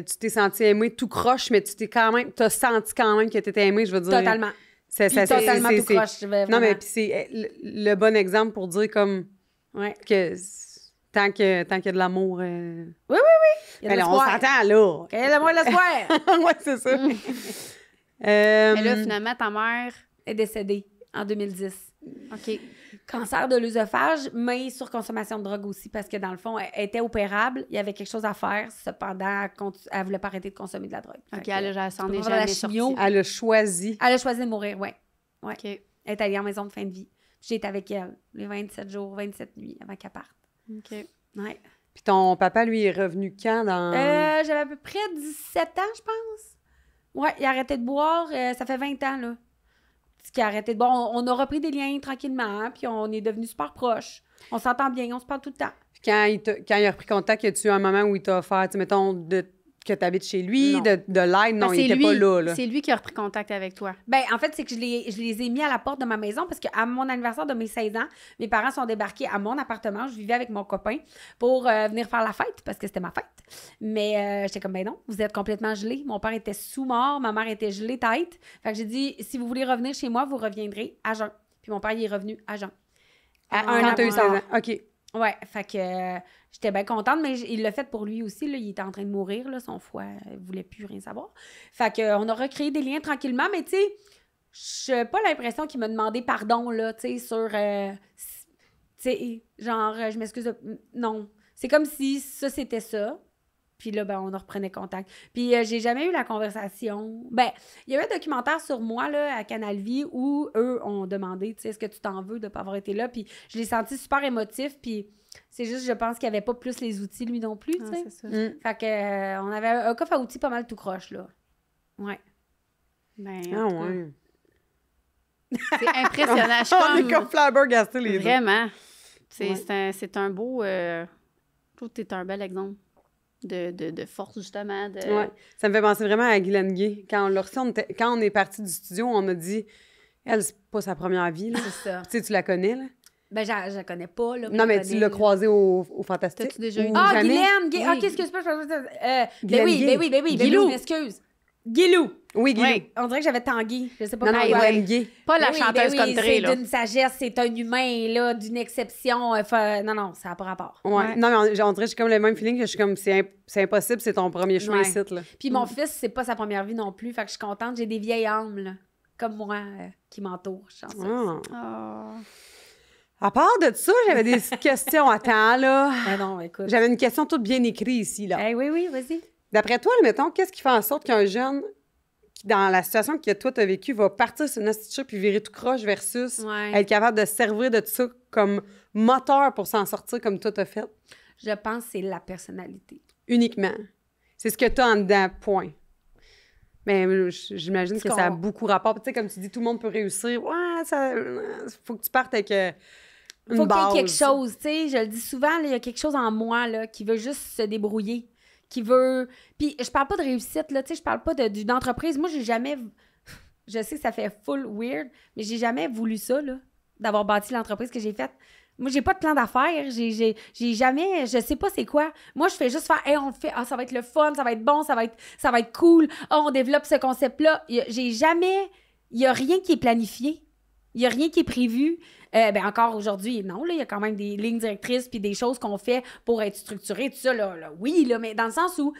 Speaker 1: tu t'es senti aimé tout croche, mais tu t'as senti quand même que t'étais aimé, je veux dire...
Speaker 2: Totalement. Totalement tout croche.
Speaker 1: Non, mais puis c'est le bon exemple pour dire comme... que tant qu'il y a de l'amour...
Speaker 2: Oui.
Speaker 1: Il y a de on s'entend, là.
Speaker 2: Il y a de l'amour et de l'espoir.
Speaker 1: Ouais, c'est ça.
Speaker 3: Mais là, finalement, ta mère...
Speaker 2: est décédée en 2010.
Speaker 3: OK.
Speaker 2: Cancer de l'œsophage, mais surconsommation de drogue aussi, parce que dans le fond, elle était opérable, il y avait quelque chose à faire, cependant, elle ne voulait pas arrêter de consommer de la drogue.
Speaker 3: OK, elle s'en est jamais sortie.
Speaker 1: Elle a choisi.
Speaker 2: Elle a choisi de mourir, oui. Ouais.
Speaker 3: OK.
Speaker 2: Elle est allée en maison de fin de vie. J'ai été avec elle les 27 jours, 27 nuits avant qu'elle parte.
Speaker 3: OK.
Speaker 2: Ouais.
Speaker 1: Puis ton papa, lui, est revenu quand dans...
Speaker 2: J'avais à peu près 17 ans, je pense. Ouais, il a arrêté de boire, ça fait 20 ans, là. Qui a arrêté de boire. On a repris des liens tranquillement, puis on est devenus super proches. On s'entend bien, on se parle tout le temps.
Speaker 1: Puis quand il a repris contact, y a-tu eu un moment où il t'a offert, tu sais, mettons, que tu habites chez lui, de l'aide? Non, il était pas là.
Speaker 3: C'est lui qui a repris contact avec toi.
Speaker 2: Ben en fait, c'est que je les ai mis à la porte de ma maison parce qu'à mon anniversaire de mes 16 ans, mes parents sont débarqués à mon appartement. Je vivais avec mon copain pour venir faire la fête parce que c'était ma fête. Mais j'étais comme, ben non, vous êtes complètement gelés. Mon père était sous-mort, ma mère était gelée tête. Fait que j'ai dit, si vous voulez revenir chez moi, vous reviendrez à jeun. Puis mon père, il est revenu à jeun.
Speaker 1: Quand t'as eu 16 ans. OK.
Speaker 2: Ouais, fait que j'étais bien contente, mais il l'a fait pour lui aussi. Là, il était en train de mourir, là, son foie, il voulait plus rien savoir. Fait qu'on a recréé des liens tranquillement, mais tu sais, j'ai pas l'impression qu'il m'a demandé pardon, là, tu sais, sur... tu sais, genre, je m'excuse non. C'est comme si ça, c'était ça. Puis là, ben, on reprenait contact. Puis j'ai jamais eu la conversation. Ben, il y a eu un documentaire sur moi, là, à Canal Vie, où eux ont demandé, tu sais, est-ce que tu t'en veux de pas avoir été là? Puis je l'ai senti super émotif, puis c'est juste, je pense qu'il n'y avait pas plus les outils, lui non plus, tu sais.
Speaker 3: C'est ça.
Speaker 2: Fait que, on avait un coffre à outils pas mal tout croche, là. Ouais.
Speaker 3: Ben,
Speaker 1: ouais.
Speaker 3: C'est impressionnant. Je suis
Speaker 1: on est comme flabbergastés, les deux.
Speaker 3: Vraiment. C'est un beau... je trouve que t'es un bel exemple. De force, justement.
Speaker 1: Ouais. Ça me fait penser vraiment à Guylaine Gay. Quand on l'a reçu, quand on est parti du studio, on a dit, elle, c'est pas sa première vie. Là.
Speaker 2: C'est ça.
Speaker 1: Tu sais, tu la connais, là?
Speaker 2: Ben, je la connais pas, là.
Speaker 1: Non, mais tu l'as croisée au Fantastique.
Speaker 3: T'as-tu déjà eu
Speaker 2: Ah,
Speaker 1: jamais?
Speaker 2: Guylaine!
Speaker 3: Oui.
Speaker 2: Ah, qu'est-ce que c'est pas?
Speaker 1: Guylaine Gay.
Speaker 2: Ben oui,
Speaker 1: Guilou.
Speaker 2: je m'excuse. Guilou!
Speaker 1: Oui, Guilou.
Speaker 3: Oui.
Speaker 2: On dirait que j'avais Tanguy. Je sais pas
Speaker 1: Non,
Speaker 2: pourquoi.
Speaker 1: Guylaine Gay.
Speaker 3: Pas la
Speaker 2: Ben oui,
Speaker 3: chanteuse country, là.
Speaker 2: C'est d'une sagesse, c'est un humain, là, d'une exception. Non, ça n'a pas rapport.
Speaker 1: Ouais. Non, mais on dirait que j'ai comme le même feeling que je suis comme, c'est impossible, c'est ton premier choix
Speaker 2: Ouais.
Speaker 1: ici, là.
Speaker 2: Puis mon fils, c'est pas sa première vie non plus, fait que je suis contente. J'ai des vieilles âmes, là, comme moi, qui m'entourent. Je suis chanceuse.
Speaker 1: Ah.
Speaker 3: Oh.
Speaker 1: À part de ça, j'avais des petites questions à temps, là.
Speaker 2: Ah non, écoute.
Speaker 1: J'avais une question toute bien écrite ici, là.
Speaker 2: Oui, vas-y.
Speaker 1: D'après toi, mettons, qu'est-ce qui fait en sorte qu'un jeune, qui, dans la situation que toi, t'as vécue, va partir sur une astuce puis virer tout croche versus être capable de se servir de tout ça comme moteur pour s'en sortir comme toi t'as fait?
Speaker 2: Je pense que c'est la personnalité.
Speaker 1: Uniquement. C'est ce que t'as en dedans, point. Mais j'imagine que ça a beaucoup rapport. Tu sais, comme tu dis, tout le monde peut réussir. Ouais, ça... Faut que tu partes avec une base.
Speaker 2: Faut qu'il y ait quelque chose, tu sais. Je le dis souvent, il y a quelque chose en moi, là, qui veut juste se débrouiller. Qui veut... Puis je parle pas de réussite, là, tu sais, je parle pas d'une entreprise. Moi, j'ai jamais... Je sais que ça fait full weird, mais j'ai jamais voulu ça, là, d'avoir bâti l'entreprise que j'ai faite. Moi, j'ai pas de plan d'affaires. J'ai jamais... Je sais pas c'est quoi. Moi, je fais juste faire... Hey, on le fait. Ah, ça va être le fun, ça va être bon, ça va être cool. Ah, on développe ce concept-là. J'ai jamais... Il y a rien qui est planifié. Il y a rien qui est prévu. Ben encore aujourd'hui, non, là, il y a quand même des lignes directrices puis des choses qu'on fait pour être structuré, tout ça, là, oui, là, mais dans le sens où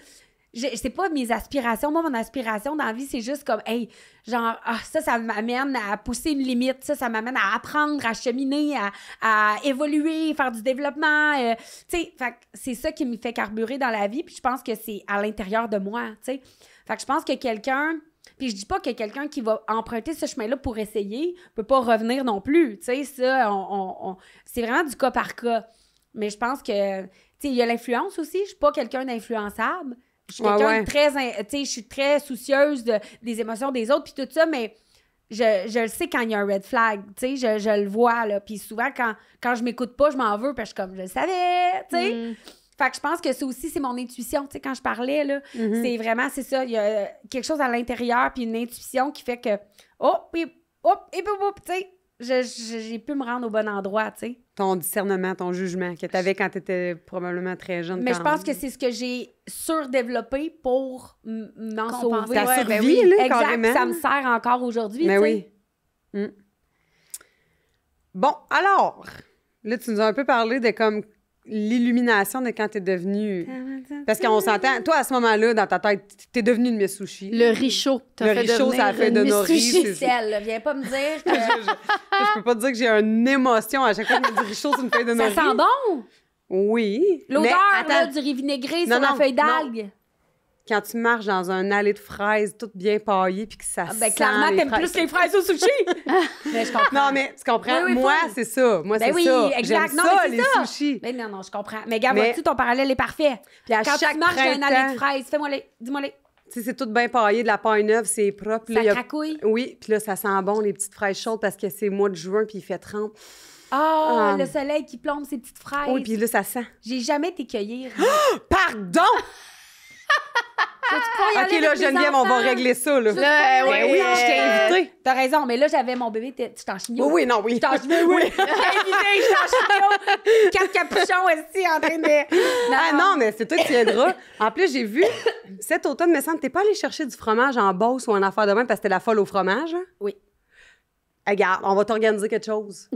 Speaker 2: c'est pas mes aspirations. Moi, mon aspiration dans la vie, c'est juste comme, hey, genre, ça m'amène à pousser une limite. Ça m'amène à apprendre, à cheminer, à évoluer, faire du développement. Tu sais, c'est ça qui me fait carburer dans la vie. Puis je pense que c'est à l'intérieur de moi, tu sais. Fait que je pense que quelqu'un... Puis je dis pas que quelqu'un qui va emprunter ce chemin-là pour essayer peut pas revenir non plus. Tu sais, ça, c'est vraiment du cas par cas. Mais je pense que, tu sais, il y a l'influence aussi. Je suis pas quelqu'un d'influençable. Je suis quelqu'un de très... Tu sais, je suis très soucieuse des émotions des autres puis tout ça, mais je le sais quand il y a un red flag. Tu sais, je le vois, là. Puis souvent, quand je m'écoute pas, je m'en veux parce que je suis comme, je le savais, tu sais. Fait que je pense que ça aussi, c'est mon intuition. Tu sais, quand je parlais, là, c'est vraiment, c'est ça. Il y a quelque chose à l'intérieur, puis une intuition qui fait que, tu sais, j'ai pu me rendre au bon endroit, tu sais.
Speaker 1: Ton discernement, ton jugement que tu avais quand tu étais probablement très jeune.
Speaker 2: Mais je pense que c'est ce que j'ai surdéveloppé pour m'en sauver.
Speaker 1: Ta survie, là,
Speaker 2: exact,
Speaker 1: carrément.
Speaker 2: ça me sert encore aujourd'hui,
Speaker 1: Mais
Speaker 2: tu sais.
Speaker 1: oui. Bon, alors, là, tu nous as un peu parlé de comme l'illumination de quand t'es devenue... Parce qu'on s'entend... Toi, à ce moment-là, dans ta tête, t'es devenue une Miss Sushi.
Speaker 3: Le richaud.
Speaker 1: Le richaud, ça a fait de nos riz.
Speaker 2: Viens pas me dire que...
Speaker 1: je peux pas te dire que j'ai une émotion à chaque fois que tu me dis richaud sur une feuille de nori.
Speaker 2: Ça sent bon!
Speaker 1: Oui.
Speaker 2: L'odeur
Speaker 1: mais,
Speaker 2: là, du riz vinaigré sur la feuille d'algue.
Speaker 1: Quand tu marches dans un allée de fraises toute bien paillée puis que ça sent
Speaker 2: clairement, t'aimes plus les fraises au sushi! Mais je comprends.
Speaker 1: Non, mais tu comprends?
Speaker 2: Oui,
Speaker 1: moi, c'est ça. Moi, c'est ça.
Speaker 2: Exact.
Speaker 1: J'aime
Speaker 2: non,
Speaker 1: ça,
Speaker 2: mais
Speaker 1: les sushis.
Speaker 2: Mais non, je comprends. Mais gars, vois-tu, ton parallèle est parfait.
Speaker 1: Puis à
Speaker 2: quand
Speaker 1: chaque
Speaker 2: tu marches dans un allée de
Speaker 1: printemps,
Speaker 2: fraises, dis-moi-les.
Speaker 1: tu sais, c'est tout bien paillé, de la paille neuve, c'est propre.
Speaker 2: Ça cracouille.
Speaker 1: Oui, puis là, ça sent bon, les petites fraises chaudes, parce que c'est mois de juin, puis il fait 30.
Speaker 2: Le soleil qui plombe ces petites fraises.
Speaker 1: Oui, puis là, ça sent.
Speaker 2: J'ai jamais été cueillir.
Speaker 1: Pardon!
Speaker 2: OK,
Speaker 1: là, Geneviève, on va régler ça, là.
Speaker 3: Oui,
Speaker 1: je t'ai invité.
Speaker 2: T'as raison, mais là, j'avais mon bébé, tu t'en chignon.
Speaker 1: Oui, non, oui.
Speaker 2: Je t'en chignon, oui. Je t'ai invité, je t'en chignon. 4 capuchons aussi en train de...
Speaker 1: Non, mais c'est toi qui viendras. En plus, j'ai vu, cet automne, me semble, t'es pas allé chercher du fromage en Beauce ou en affaire de même parce que t'es la folle au fromage? Hein?
Speaker 2: Oui.
Speaker 1: Regarde, on va t'organiser quelque chose.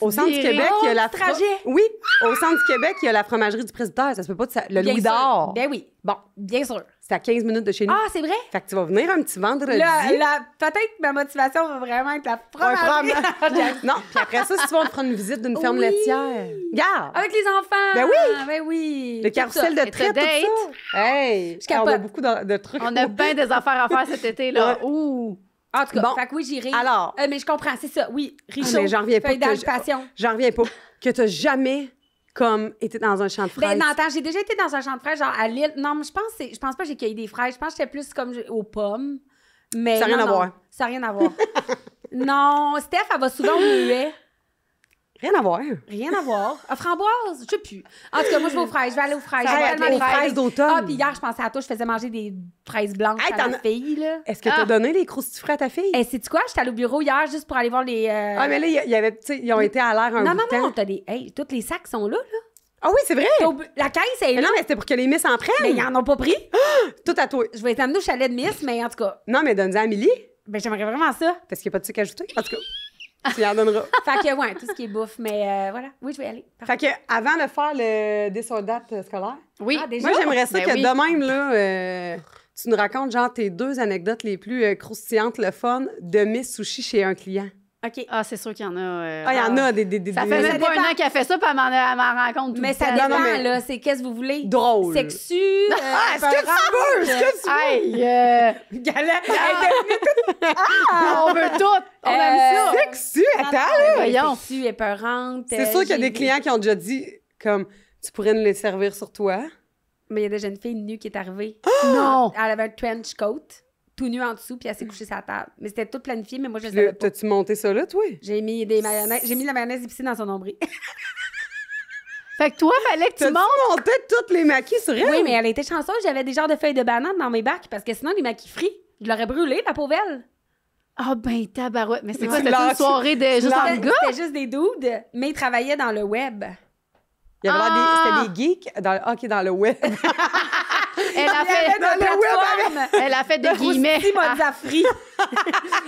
Speaker 1: Au centre du Québec, il y a la...
Speaker 2: trajet.
Speaker 1: Oui, au centre du Québec, il y a la fromagerie du Presbytère. Ça se peut pas le Louis d'Or.
Speaker 2: Ben oui. Bon, bien sûr.
Speaker 1: C'est à 15 minutes de chez nous.
Speaker 2: Ah, c'est vrai?
Speaker 1: Fait que tu vas venir un petit vendredi.
Speaker 2: Peut-être que ma motivation va vraiment être la fromagerie.
Speaker 1: Non, puis après ça, si tu vas, on te fera une visite d'une ferme laitière. Regarde!
Speaker 2: Avec les enfants!
Speaker 1: Ben oui!
Speaker 2: Ben oui!
Speaker 1: Le carrousel de traite, tout ça. Hey! On a beaucoup de trucs.
Speaker 3: On a bien des affaires à faire cet été, là.
Speaker 1: Ouais.
Speaker 3: Ouh!
Speaker 2: En tout cas,
Speaker 1: bon,
Speaker 2: fait que oui, j'irai.
Speaker 1: Alors.
Speaker 2: Mais je comprends, c'est ça, oui. Richaud,
Speaker 1: mais j'en reviens pas.
Speaker 2: passion.
Speaker 1: J'en reviens pas. Que t'as jamais, comme, été dans un champ de fraises.
Speaker 2: Ben non, attends, j'ai déjà été dans un champ de fraises, genre à Lille. Non, mais je pense pas que j'ai cueilli des fraises. Je pense que j'étais plus comme aux pommes. Mais
Speaker 1: ça n'a rien à voir.
Speaker 2: Ça n'a rien à voir. Non, Steph, elle va souvent au muet.
Speaker 1: Rien à voir.
Speaker 2: Rien à voir. Framboise, je sais plus. En tout cas, moi, je vais aux fraises. Je vais aller aux fraises.
Speaker 1: Aux fraises d'automne.
Speaker 2: Ah, puis hier, je pensais à toi, je faisais manger des fraises blanches à ma fille, là.
Speaker 1: Est-ce que t'as donné les croustifrets à ta fille?
Speaker 2: Sais-tu quoi? J'étais allée au bureau hier juste pour aller voir les...
Speaker 1: Ah, mais là, il y avait, tu sais, ils ont été à l'air un bout de temps.
Speaker 2: Non, t'as des... Hey, tous les sacs sont là, là.
Speaker 1: Ah oui, c'est vrai!
Speaker 2: La caisse est là.
Speaker 1: Non, mais c'était pour que les Miss en prennent.
Speaker 2: Mais ils en ont pas pris.
Speaker 1: Tout à toi.
Speaker 2: Je vais t'amener au chalet de Miss, mais en tout cas...
Speaker 1: Non, mais donne-en à Amélie.
Speaker 2: Ben, j'aimerais vraiment ça.
Speaker 1: Parce qu'il n'y a pas de sucre ajouté. En tout cas, tu y en donneras.
Speaker 2: Fait que, ouais, tout ce qui est bouffe. Mais voilà. Oui, je vais y aller.
Speaker 1: Fait que, avant de faire le désordate scolaire,
Speaker 3: Oui.
Speaker 2: Déjà?
Speaker 1: moi, j'aimerais ça
Speaker 3: Ben
Speaker 1: que
Speaker 3: oui.
Speaker 1: de même, là, tu nous racontes, genre, tes 2 anecdotes les plus croustillantes, le fun, de Miss Sushi chez un client.
Speaker 2: OK.
Speaker 3: Ah, c'est sûr qu'il y en a.
Speaker 1: Ah, il y en a des
Speaker 3: Ça fait même pas un an qu'elle fait ça, puis elle m'en rencontre tout
Speaker 2: Mais
Speaker 3: le
Speaker 2: ça
Speaker 3: temps.
Speaker 2: dépend,
Speaker 1: Non, mais-
Speaker 2: là. C'est qu'est-ce que vous voulez?
Speaker 1: Drôle.
Speaker 2: Sexu.
Speaker 1: Ah, est-ce que tu veux? Est-ce que tu veux?
Speaker 3: Hey,
Speaker 2: Galette.
Speaker 3: on veut tout. On aime ça.
Speaker 1: Sexu, attends, là.
Speaker 3: Voyons.
Speaker 2: Sexu, épeurante.
Speaker 1: C'est sûr qu'il y a des clients qui ont déjà dit, comme, tu pourrais nous les servir sur toi.
Speaker 2: Mais il y a déjà une fille nue qui est arrivée.
Speaker 3: Non.
Speaker 2: Elle avait un trench coat, tout nu en dessous, puis elle s'est couchée sur la table. Mais c'était tout planifié, mais moi, je le savais pas.
Speaker 1: T'as-tu monté ça là, toi?
Speaker 2: J'ai mis des mayonnaise. J'ai mis de la mayonnaise épicée dans son nombril.
Speaker 3: Fait que toi, fallait que tu
Speaker 1: T'as-tu
Speaker 3: montes.
Speaker 1: monté toutes les maquis sur elle?
Speaker 2: Oui, mais elle était chanceuse. J'avais des genres de feuilles de banane dans mes bacs, parce que sinon, les maquis frits, je l'aurais brûlé, la pauvre elle.
Speaker 3: Ah, ben, tabarouette. Mais c'est quoi,
Speaker 1: Tu
Speaker 3: c'était une
Speaker 1: lâches-
Speaker 3: soirée de juste en gars?
Speaker 2: C'était juste des dudes, mais ils travaillaient dans le web.
Speaker 1: Il y avait l'air
Speaker 3: Ah!
Speaker 1: c'était des geeks dans le web.
Speaker 3: Elle a fait,
Speaker 2: dans le web.
Speaker 3: elle a fait des guillemets.
Speaker 2: Si Mozafri.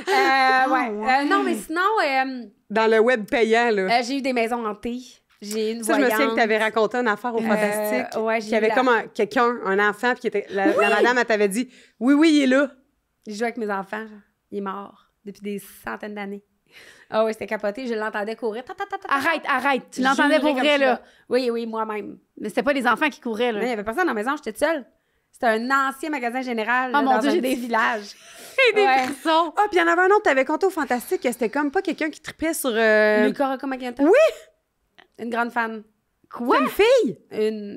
Speaker 2: Ouais. Non, mais sinon,
Speaker 1: Dans le web payant, là.
Speaker 2: j'ai eu des maisons hantées. J'ai une
Speaker 1: Ça, je me souviens que
Speaker 2: voyante.
Speaker 1: tu avais raconté une affaire au Fantastique.
Speaker 2: Ouais,
Speaker 1: qu'il y avait comme un enfant, puis la madame, elle t'avait dit « Oui, il est là. »
Speaker 2: Je joue avec mes enfants, genre. Il est mort depuis des centaines d'années. Ah oui, c'était capoté. Je l'entendais courir.
Speaker 3: Arrête. Tu l'entendais pour vrai, là.
Speaker 2: Oui, moi-même.
Speaker 3: Mais c'était pas les enfants qui couraient, là.
Speaker 2: Mais il n'y avait personne dans la maison, j'étais toute seule. C'était un ancien magasin général
Speaker 3: Oh
Speaker 2: là,
Speaker 3: mon
Speaker 2: dans
Speaker 3: Dieu,
Speaker 2: un
Speaker 3: j'ai
Speaker 2: petit
Speaker 3: des
Speaker 2: village.
Speaker 3: des frissons.
Speaker 1: Ah, puis il y en avait un autre, t'avais compté au Fantastique, que c'était comme pas quelqu'un qui tripait sur...
Speaker 2: Lucas Rocco Magenta.
Speaker 1: Oui!
Speaker 2: Une grande fan.
Speaker 1: Quoi? Une fille?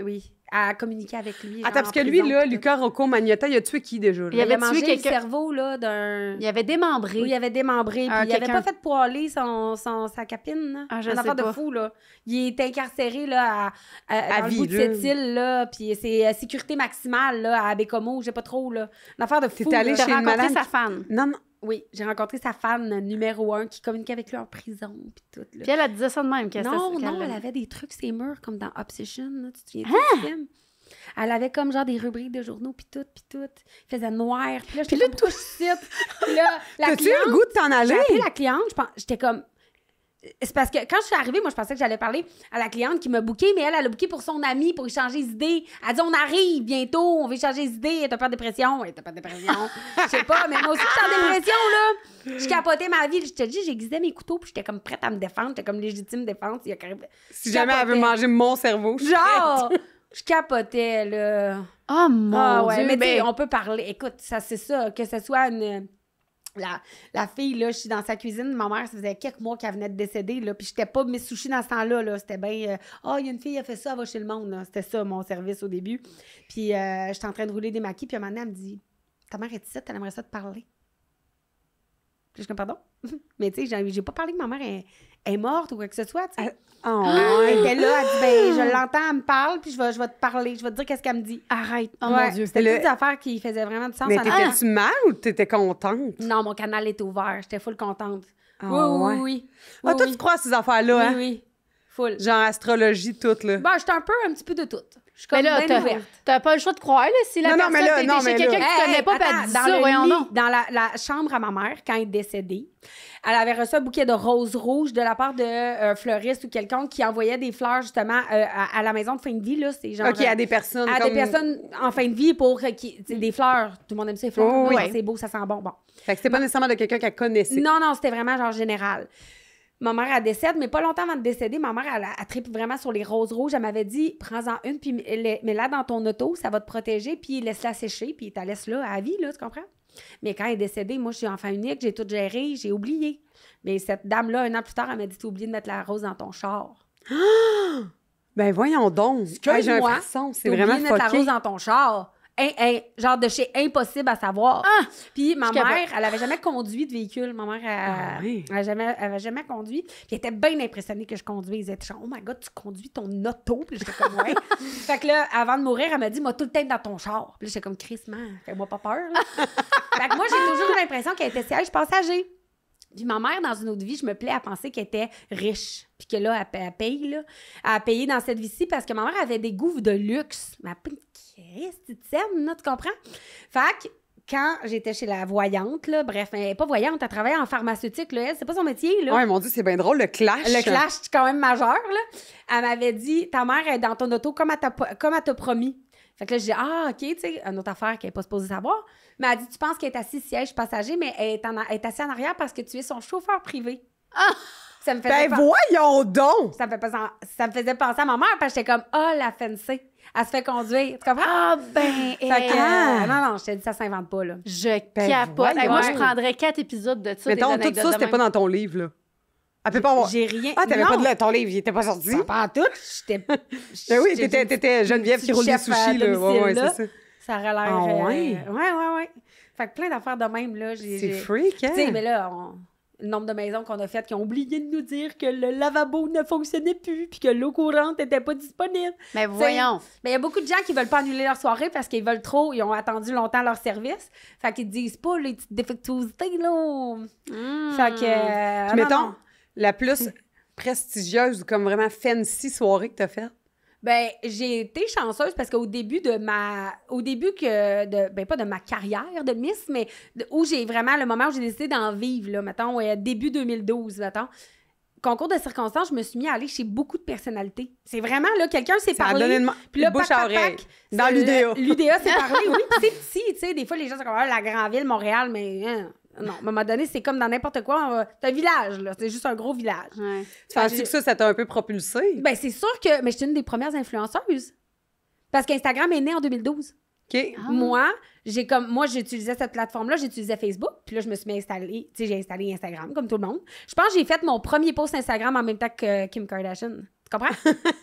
Speaker 2: Oui. À communiquer avec lui.
Speaker 1: Attends, parce que lui, là, Lucas Rocco Magnotta, il a tué qui déjà? Là?
Speaker 2: Il avait mangé
Speaker 3: tué
Speaker 2: le cerveau là, d'un...
Speaker 3: Il avait démembré.
Speaker 2: Oui, il avait démembré. Puis il avait pas fait poêler sa capine. Là.
Speaker 3: Ah, je
Speaker 2: un
Speaker 3: sais
Speaker 2: affaire
Speaker 3: pas.
Speaker 2: de fou, là. Il est incarcéré, là, dans le
Speaker 1: vie,
Speaker 2: bout de
Speaker 1: là.
Speaker 2: cette île, là. Puis c'est sécurité maximale, là, à Bécomo, je sais pas trop, là. Une affaire de fou,
Speaker 1: T'es allé
Speaker 2: là.
Speaker 3: T'as
Speaker 1: chez une
Speaker 3: rencontré
Speaker 1: madame
Speaker 3: sa fan.
Speaker 1: Non.
Speaker 2: Oui, j'ai rencontré sa fan numéro 1 qui communiquait avec lui en prison, puis tout, là.
Speaker 3: Puis elle disait ça de même.
Speaker 2: Non, elle avait des trucs sur ses murs, comme dans Obsession, là. Tu te souviens du film? Elle avait comme genre des rubriques de journaux, puis tout. Il faisait noir. Puis là, j'étais comme, pourquoi je cite? Puis là, la
Speaker 1: T'as-tu
Speaker 2: cliente...
Speaker 1: le goût de t'en aller?
Speaker 2: J'ai appelé la cliente, j'étais comme... C'est parce que quand je suis arrivée, moi, je pensais que j'allais parler à la cliente qui m'a booké, mais elle a booké pour son amie, pour échanger des idées. Elle dit, on arrive bientôt, on veut échanger des idées. T'as pas de dépression? Oui, t'as pas de dépression. Je sais pas, mais moi aussi, je suis en dépression, là. Je capotais ma vie. Je te dis, j'aiguisais mes couteaux, puis j'étais comme prête à me défendre. J'étais comme légitime défense. Il y a quand même...
Speaker 1: Si jamais elle veut manger mon cerveau, je suis
Speaker 2: Genre,
Speaker 1: prête.
Speaker 2: je capotais, là.
Speaker 3: Oh mon
Speaker 2: ouais,
Speaker 3: Dieu.
Speaker 2: mais tu sais, on peut parler. Écoute, ça, c'est ça, que ce soit une... La fille, là, je suis dans sa cuisine. Ma mère, ça faisait quelques mois qu'elle venait de décéder, là. Puis j'étais pas mes sushis dans ce temps-là, là. C'était bien... il y a une fille, elle fait ça, elle va chez le monde, là. C'était ça, mon service au début. Puis j'étais en train de rouler des maquis. Puis à un moment donné, elle me dit, ta mère est ici, elle aimerait ça te parler. Puis je suis comme, pardon? Mais tu sais, j'ai pas parlé que ma mère est morte ou quoi que ce soit, tu sais. Elle était là, elle dit, ben, je l'entends, elle me parle, puis je vais te parler, je vais te dire qu'est-ce qu'elle me dit.
Speaker 3: Arrête. Oh
Speaker 2: Ouais,
Speaker 3: mon Dieu.
Speaker 2: c'était des affaires qui faisaient vraiment du sens.
Speaker 1: Mais
Speaker 2: honnêtement.
Speaker 1: t'étais-tu mal ou t'étais contente?
Speaker 2: Non, mon canal était ouvert, j'étais full contente.
Speaker 1: Ah,
Speaker 2: Oui.
Speaker 1: Ah, toi, tu crois à ces affaires-là, hein?
Speaker 2: Oui, full.
Speaker 1: Genre astrologie, toute, là.
Speaker 2: Bon, j'étais un petit peu de tout. Je suis
Speaker 3: Mais
Speaker 2: comme
Speaker 3: là,
Speaker 2: bien ouverte.
Speaker 3: t'as pas le choix de croire, là, si la
Speaker 1: Non,
Speaker 3: personne
Speaker 1: mais là,
Speaker 3: t'es
Speaker 1: non,
Speaker 3: chez
Speaker 1: mais
Speaker 3: quelqu'un
Speaker 1: là.
Speaker 3: que tu connais pas, puis elle dit ça, voyons donc.
Speaker 2: Dans la chambre à ma mère, quand elle est décédée, elle avait reçu un bouquet de roses rouges de la part de fleuriste ou quelqu'un qui envoyait des fleurs, justement, à la maison de fin de vie, là. C'est genre...
Speaker 1: OK, à des personnes
Speaker 2: à
Speaker 1: comme...
Speaker 2: des personnes en fin de vie pour des fleurs. Tout le monde aime ça, les fleurs.
Speaker 1: Oh, oui.
Speaker 2: Ouais, c'est beau, ça sent bon.
Speaker 1: Fait que c'était pas nécessairement de quelqu'un qu'elle connaissait.
Speaker 2: Non, c'était vraiment genre général. Ma mère, elle décède, mais pas longtemps avant de décéder, ma mère, elle tripe vraiment sur les roses rouges. Elle m'avait dit, prends-en une, puis mets-la dans ton auto, ça va te protéger, puis laisse-la sécher, puis tu la laisses là à vie, là, tu comprends? Mais quand elle est décédée, moi, je suis enfant unique, j'ai tout géré, j'ai oublié. Mais cette dame-là, un an plus tard, elle m'a dit, t'as oublié de mettre la rose dans ton char.
Speaker 1: Ben voyons donc. Hey, j'ai un
Speaker 2: Moi,
Speaker 1: frisson, c'est
Speaker 2: t'as
Speaker 1: vraiment
Speaker 2: oublié de mettre la
Speaker 1: fucké.
Speaker 2: rose dans ton char. Genre de chez impossible à savoir. Puis ma mère, elle avait jamais conduit de véhicule. Ma mère,
Speaker 1: oui.
Speaker 2: elle avait jamais conduit. Puis elle était bien impressionnée que je conduise. Elle était genre, oh my God, tu conduis ton auto. Puis j'étais comme, ouais. Fait que là, avant de mourir, elle m'a dit, moi, tout le temps dans ton char. Puis là, j'étais comme, Chris, man, fais-moi pas peur. Là. Fait que moi, j'ai toujours eu l'impression qu'elle était siège passager. Puis ma mère, dans une autre vie, je me plais à penser qu'elle était riche. Puis que là, elle paye, là. Elle a payé dans cette vie-ci parce que ma mère avait des goûts de luxe. Mais elle petite là, tu comprends? Fait que quand j'étais chez la voyante, là, bref, elle n'est pas voyante, elle travaillait en pharmaceutique, là, elle, c'est pas son métier, là.
Speaker 1: Ouais, mon Dieu, c'est bien drôle, le clash.
Speaker 2: Le clash, c'est quand même majeur, là. Elle m'avait dit, ta mère est dans ton auto comme elle t'a promis. Fait que là, j'ai dit, OK, tu sais, une autre affaire qu'elle n'est pas supposée savoir. Mais elle dit, tu penses qu'elle est assise siège passager, mais elle est assise en arrière parce que tu es son chauffeur privé. Ça me faisait
Speaker 1: Ben voyons donc!
Speaker 2: ça me faisait penser à ma mère parce que j'étais comme, la fancy. Elle se fait conduire. Tu comprends?
Speaker 3: Ah, ben,
Speaker 2: Fait que, non, je t'ai dit, ça s'invente pas, là.
Speaker 3: je
Speaker 1: Ben,
Speaker 3: capote. Hey, moi, je
Speaker 1: voyons.
Speaker 3: prendrais 4 épisodes de ça.
Speaker 1: Mettons,
Speaker 3: des
Speaker 1: tout
Speaker 3: anecdotes
Speaker 1: ça,
Speaker 3: de
Speaker 1: c'était
Speaker 3: même.
Speaker 1: pas dans ton livre, là. Elle peut pas avoir...
Speaker 2: J'ai rien.
Speaker 1: Ah, t'avais
Speaker 2: Non.
Speaker 1: pas de ton livre, il était pas sorti?
Speaker 2: Ça pas en tout. J'étais.
Speaker 1: Ben oui, t'étais Geneviève qui roule des sushis, là. Ouais, c'est ça.
Speaker 2: Ça aurait l'air.
Speaker 1: Ah ouais?
Speaker 2: Ouais. Fait que plein d'affaires de même, là.
Speaker 1: C'est freak, hein?
Speaker 2: Tu sais, mais là, le nombre de maisons qu'on a faites qui ont oublié de nous dire que le lavabo ne fonctionnait plus puis que l'eau courante n'était pas disponible.
Speaker 3: Mais voyons.
Speaker 2: Mais il y a beaucoup de gens qui veulent pas annuler leur soirée parce qu'ils veulent trop, ils ont attendu longtemps leur service. Fait qu'ils disent pas les petites défectuosités, là. Fait que...
Speaker 1: Puis mettons, la plus prestigieuse ou comme vraiment fancy soirée que t'as faite?
Speaker 2: Ben, j'ai été chanceuse parce qu'au début pas de ma carrière de Miss, mais où j'ai vraiment, le moment où j'ai décidé d'en vivre, là, mettons, début 2012, mettons, concours de circonstances, je me suis mis à aller chez beaucoup de personnalités. C'est vraiment, là, quelqu'un s'est
Speaker 1: Ça a
Speaker 2: parlé.
Speaker 1: donné
Speaker 2: Puis là,
Speaker 1: bouche à oreille. Dans l'UDA.
Speaker 2: L'UDA s'est parlé, oui. Puis c'est petit, tu sais. Des fois, les gens sont comme, la grande ville, Montréal, mais non. À un moment donné, c'est comme dans n'importe quoi. C'est un village, là. C'est juste un gros village.
Speaker 3: Ouais.
Speaker 1: Tu penses-tu que ça t'a un peu propulsé?
Speaker 2: Ben, c'est sûr que. Mais j'étais une des premières influenceuses. Parce qu'Instagram est né en 2012.
Speaker 1: OK.
Speaker 2: Moi, j'utilisais cette plateforme-là, j'utilisais Facebook, puis là, je me suis mis installée, tu sais, j'ai installé Instagram, comme tout le monde. Je pense que j'ai fait mon premier post Instagram en même temps que Kim Kardashian. Tu comprends?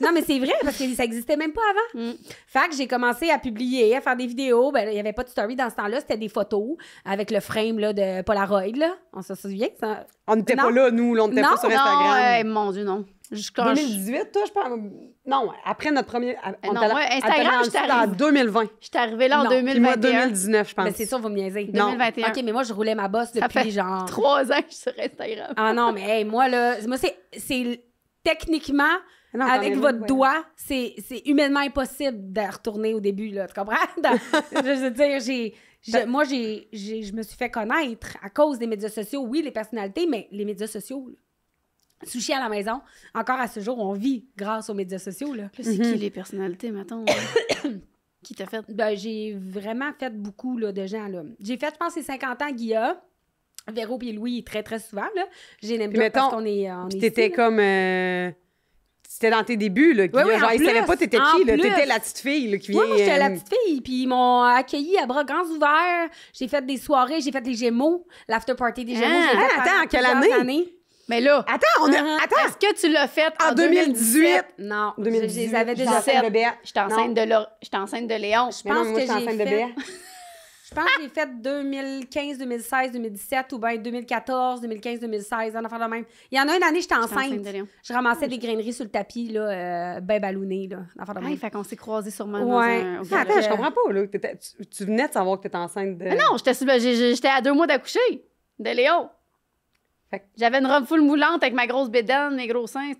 Speaker 2: Non, mais c'est vrai, parce que ça existait même pas avant. Fait que j'ai commencé à publier, à faire des vidéos. Ben, il n'y avait pas de story dans ce temps-là, c'était des photos avec le frame là, de Polaroid, là. On se souvient? Ça...
Speaker 1: On n'était pas là, nous, on n'était pas sur Instagram.
Speaker 3: Non, mon Dieu, non.
Speaker 1: 2018, toi, je pense. Non, après notre premier.
Speaker 3: Instagram, j'étais
Speaker 1: en 2020.
Speaker 3: J'étais arrivée là en 2021.
Speaker 1: Puis moi, 2019, je pense.
Speaker 2: Mais c'est sûr, vous me niaisez.
Speaker 3: 2021.
Speaker 2: OK, mais moi, je roulais ma bosse depuis genre.
Speaker 3: 3 ans que je suis sur Instagram.
Speaker 2: Ah non, mais hey, moi, là, c'est techniquement. Non, avec votre doigt, c'est humainement impossible de retourner au début, là. Tu comprends? Je veux dire, moi, je me suis fait connaître à cause des médias sociaux. Oui, les personnalités, mais les médias sociaux, là. Sushi à la maison, encore à ce jour, on vit grâce aux médias sociaux, là.
Speaker 3: C'est qui les personnalités, mettons? Qui t'a fait?
Speaker 2: Ben, j'ai vraiment fait beaucoup, là, de gens, là. J'ai fait, je pense, c'est 50 ans, Guilla. Véro et Louis, très, très souvent, là. J'ai n'aime pas parce qu'on est...
Speaker 1: t'étais comme... C'était dans tes débuts, là.
Speaker 2: Oui,
Speaker 1: genre, ils savaient pas t'étais qui, là. T'étais la petite fille, là, qui vient...
Speaker 2: Oui, moi, j'étais la petite fille. Puis ils m'ont accueillie à bras grands ouverts. J'ai fait des soirées, j'ai fait les Gémeaux, l'after party des Gémeaux.
Speaker 1: Attends, en quelle année?
Speaker 3: Mais là...
Speaker 1: Attends,
Speaker 3: est-ce que tu l'as fait
Speaker 1: en 2018?
Speaker 2: Non,
Speaker 1: 2018.
Speaker 2: je les avais déjà
Speaker 3: fait. J'étais enceinte de Léon.
Speaker 2: Je pense que j'ai fait... Je pense que j'ai fait 2015, 2016, 2017 ou bien 2014, 2015, 2016, en affaire de même. Il y en a une année, j'étais enceinte. Je ramassais des graineries sur le tapis, là, ben ballonné, là, en affaire de même.
Speaker 3: Fait qu'on s'est croisés sûrement
Speaker 1: dans attends, je comprends pas, là. Tu venais de savoir que t'étais enceinte de...
Speaker 3: Mais non, j'étais à 2 mois d'accoucher de Léo. J'avais une robe full moulante avec ma grosse bédaine, mes gros seins.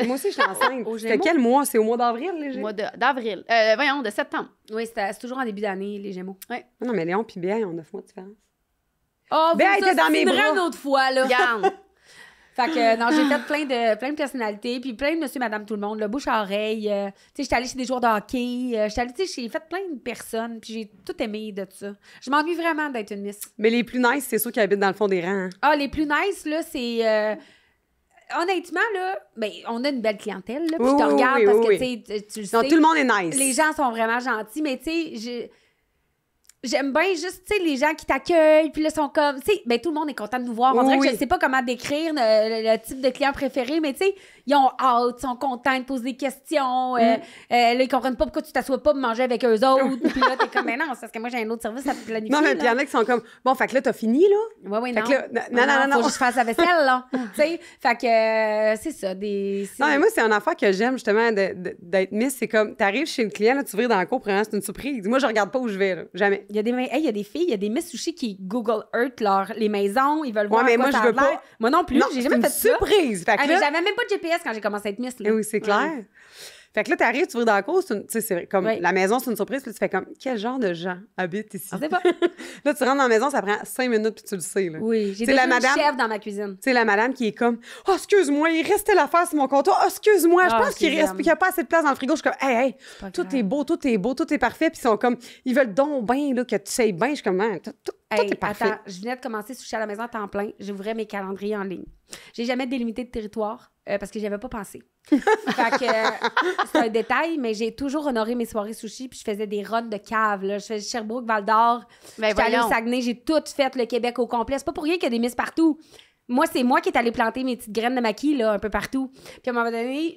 Speaker 1: Moi aussi, je suis enceinte. C'était quel mois? C'est au mois d'avril, les Gémeaux?
Speaker 3: Mois d'avril. Voyons, de septembre.
Speaker 2: Oui, c'est toujours en début d'année, les Gémeaux.
Speaker 3: Ouais.
Speaker 1: Non, mais Léon puis Béa, ils ont 9 mois de différence.
Speaker 2: Oh,
Speaker 1: Béa était dans mes bras.
Speaker 2: Une autre fois, là.
Speaker 3: Regarde.
Speaker 2: Fait que, non, j'ai fait plein de personnalités, puis plein de monsieur, madame, tout le monde, le bouche à oreille. Tu sais, j'étais allée chez des joueurs de hockey. J'ai fait plein de personnes, puis j'ai tout aimé de ça. Je m'ennuie vraiment d'être une miss.
Speaker 1: Mais les plus nice, c'est ceux qui habitent dans le fond des rangs. Hein?
Speaker 2: Ah, les plus nice, là, c'est... honnêtement, là, ben, on a une belle clientèle, là, puis je te regarde parce que, tu le sais...
Speaker 1: Non, tout le monde est nice.
Speaker 2: Les gens sont vraiment gentils, mais tu sais, j'aime bien juste, tu sais, les gens qui t'accueillent, puis là, sont comme, tu sais, ben tout le monde est content de nous voir. On dirait que je sais pas comment décrire le type de client préféré, mais tu sais, ils ont hâte, ils sont contents, ils te posent des questions. Là, ils comprennent pas pourquoi tu t'assois pas pour manger avec eux autres. Puis là, t'es comme, mais non, c'est parce que moi, j'ai un autre service à te planifier.
Speaker 1: Non, mais puis il y en a qui sont comme, bon, fait que là, t'as fini, là?
Speaker 2: Oui,
Speaker 1: non.
Speaker 2: Non. Faut que je fasse la vaisselle, là. Tu sais, fait que c'est ça,
Speaker 1: Non, mais moi, c'est une affaire que j'aime, justement, d'être miss. C'est comme, t'arrives chez le client, là, tu vires dans la cour, premièrement, c'est une surprise. Moi, je regarde pas où je vais, là. Jamais.
Speaker 2: Il y a des filles, il y a des Miss Sushi qui Google Earth les maisons, ils veulent voir
Speaker 1: mais moi, je veux pas.
Speaker 2: Moi non plus, j'ai jamais fait ça.
Speaker 1: Surprise. Fait que là...
Speaker 2: J'avais même pas de GPS quand j'ai commencé à être Miss. Là.
Speaker 1: Oui, c'est clair. Fait que là, t'arrives, tu vas dans la cour, tu sais, c'est comme la maison, c'est une surprise, puis tu fais comme, quel genre de gens habitent ici?
Speaker 2: On sait pas.
Speaker 1: Là, tu rentres dans la maison, ça prend 5 minutes, puis tu le sais, là.
Speaker 2: Oui, j'ai déjà une chef dans ma cuisine.
Speaker 1: Tu sais, la madame qui est comme, oh, excuse-moi, il restait l'affaire sur mon comptoir, oh, excuse-moi, je pense qu'il n'y a pas assez de place dans le frigo. Je suis comme, hey, tout est beau, tout est beau, tout est parfait, puis ils sont comme, ils veulent donc bien, là, que tu sais bien. Je suis comme, tout est parfait.
Speaker 2: Attends, je venais de commencer Sushi à la maison à temps plein, j'ouvrais mes calendriers en ligne. J'ai jamais délimité de territoire. Parce que j'y avais pas pensé. Fait que c'est un détail, mais j'ai toujours honoré mes soirées sushi, puis je faisais des runs de cave, là. Je faisais Sherbrooke, Val-d'Or, j'étais allée au Saguenay, j'ai tout fait le Québec au complet. C'est pas pour rien qu'il y a des Miss partout. Moi, c'est moi qui est allée planter mes petites graines de maquis, là, un peu partout. Puis à un moment donné,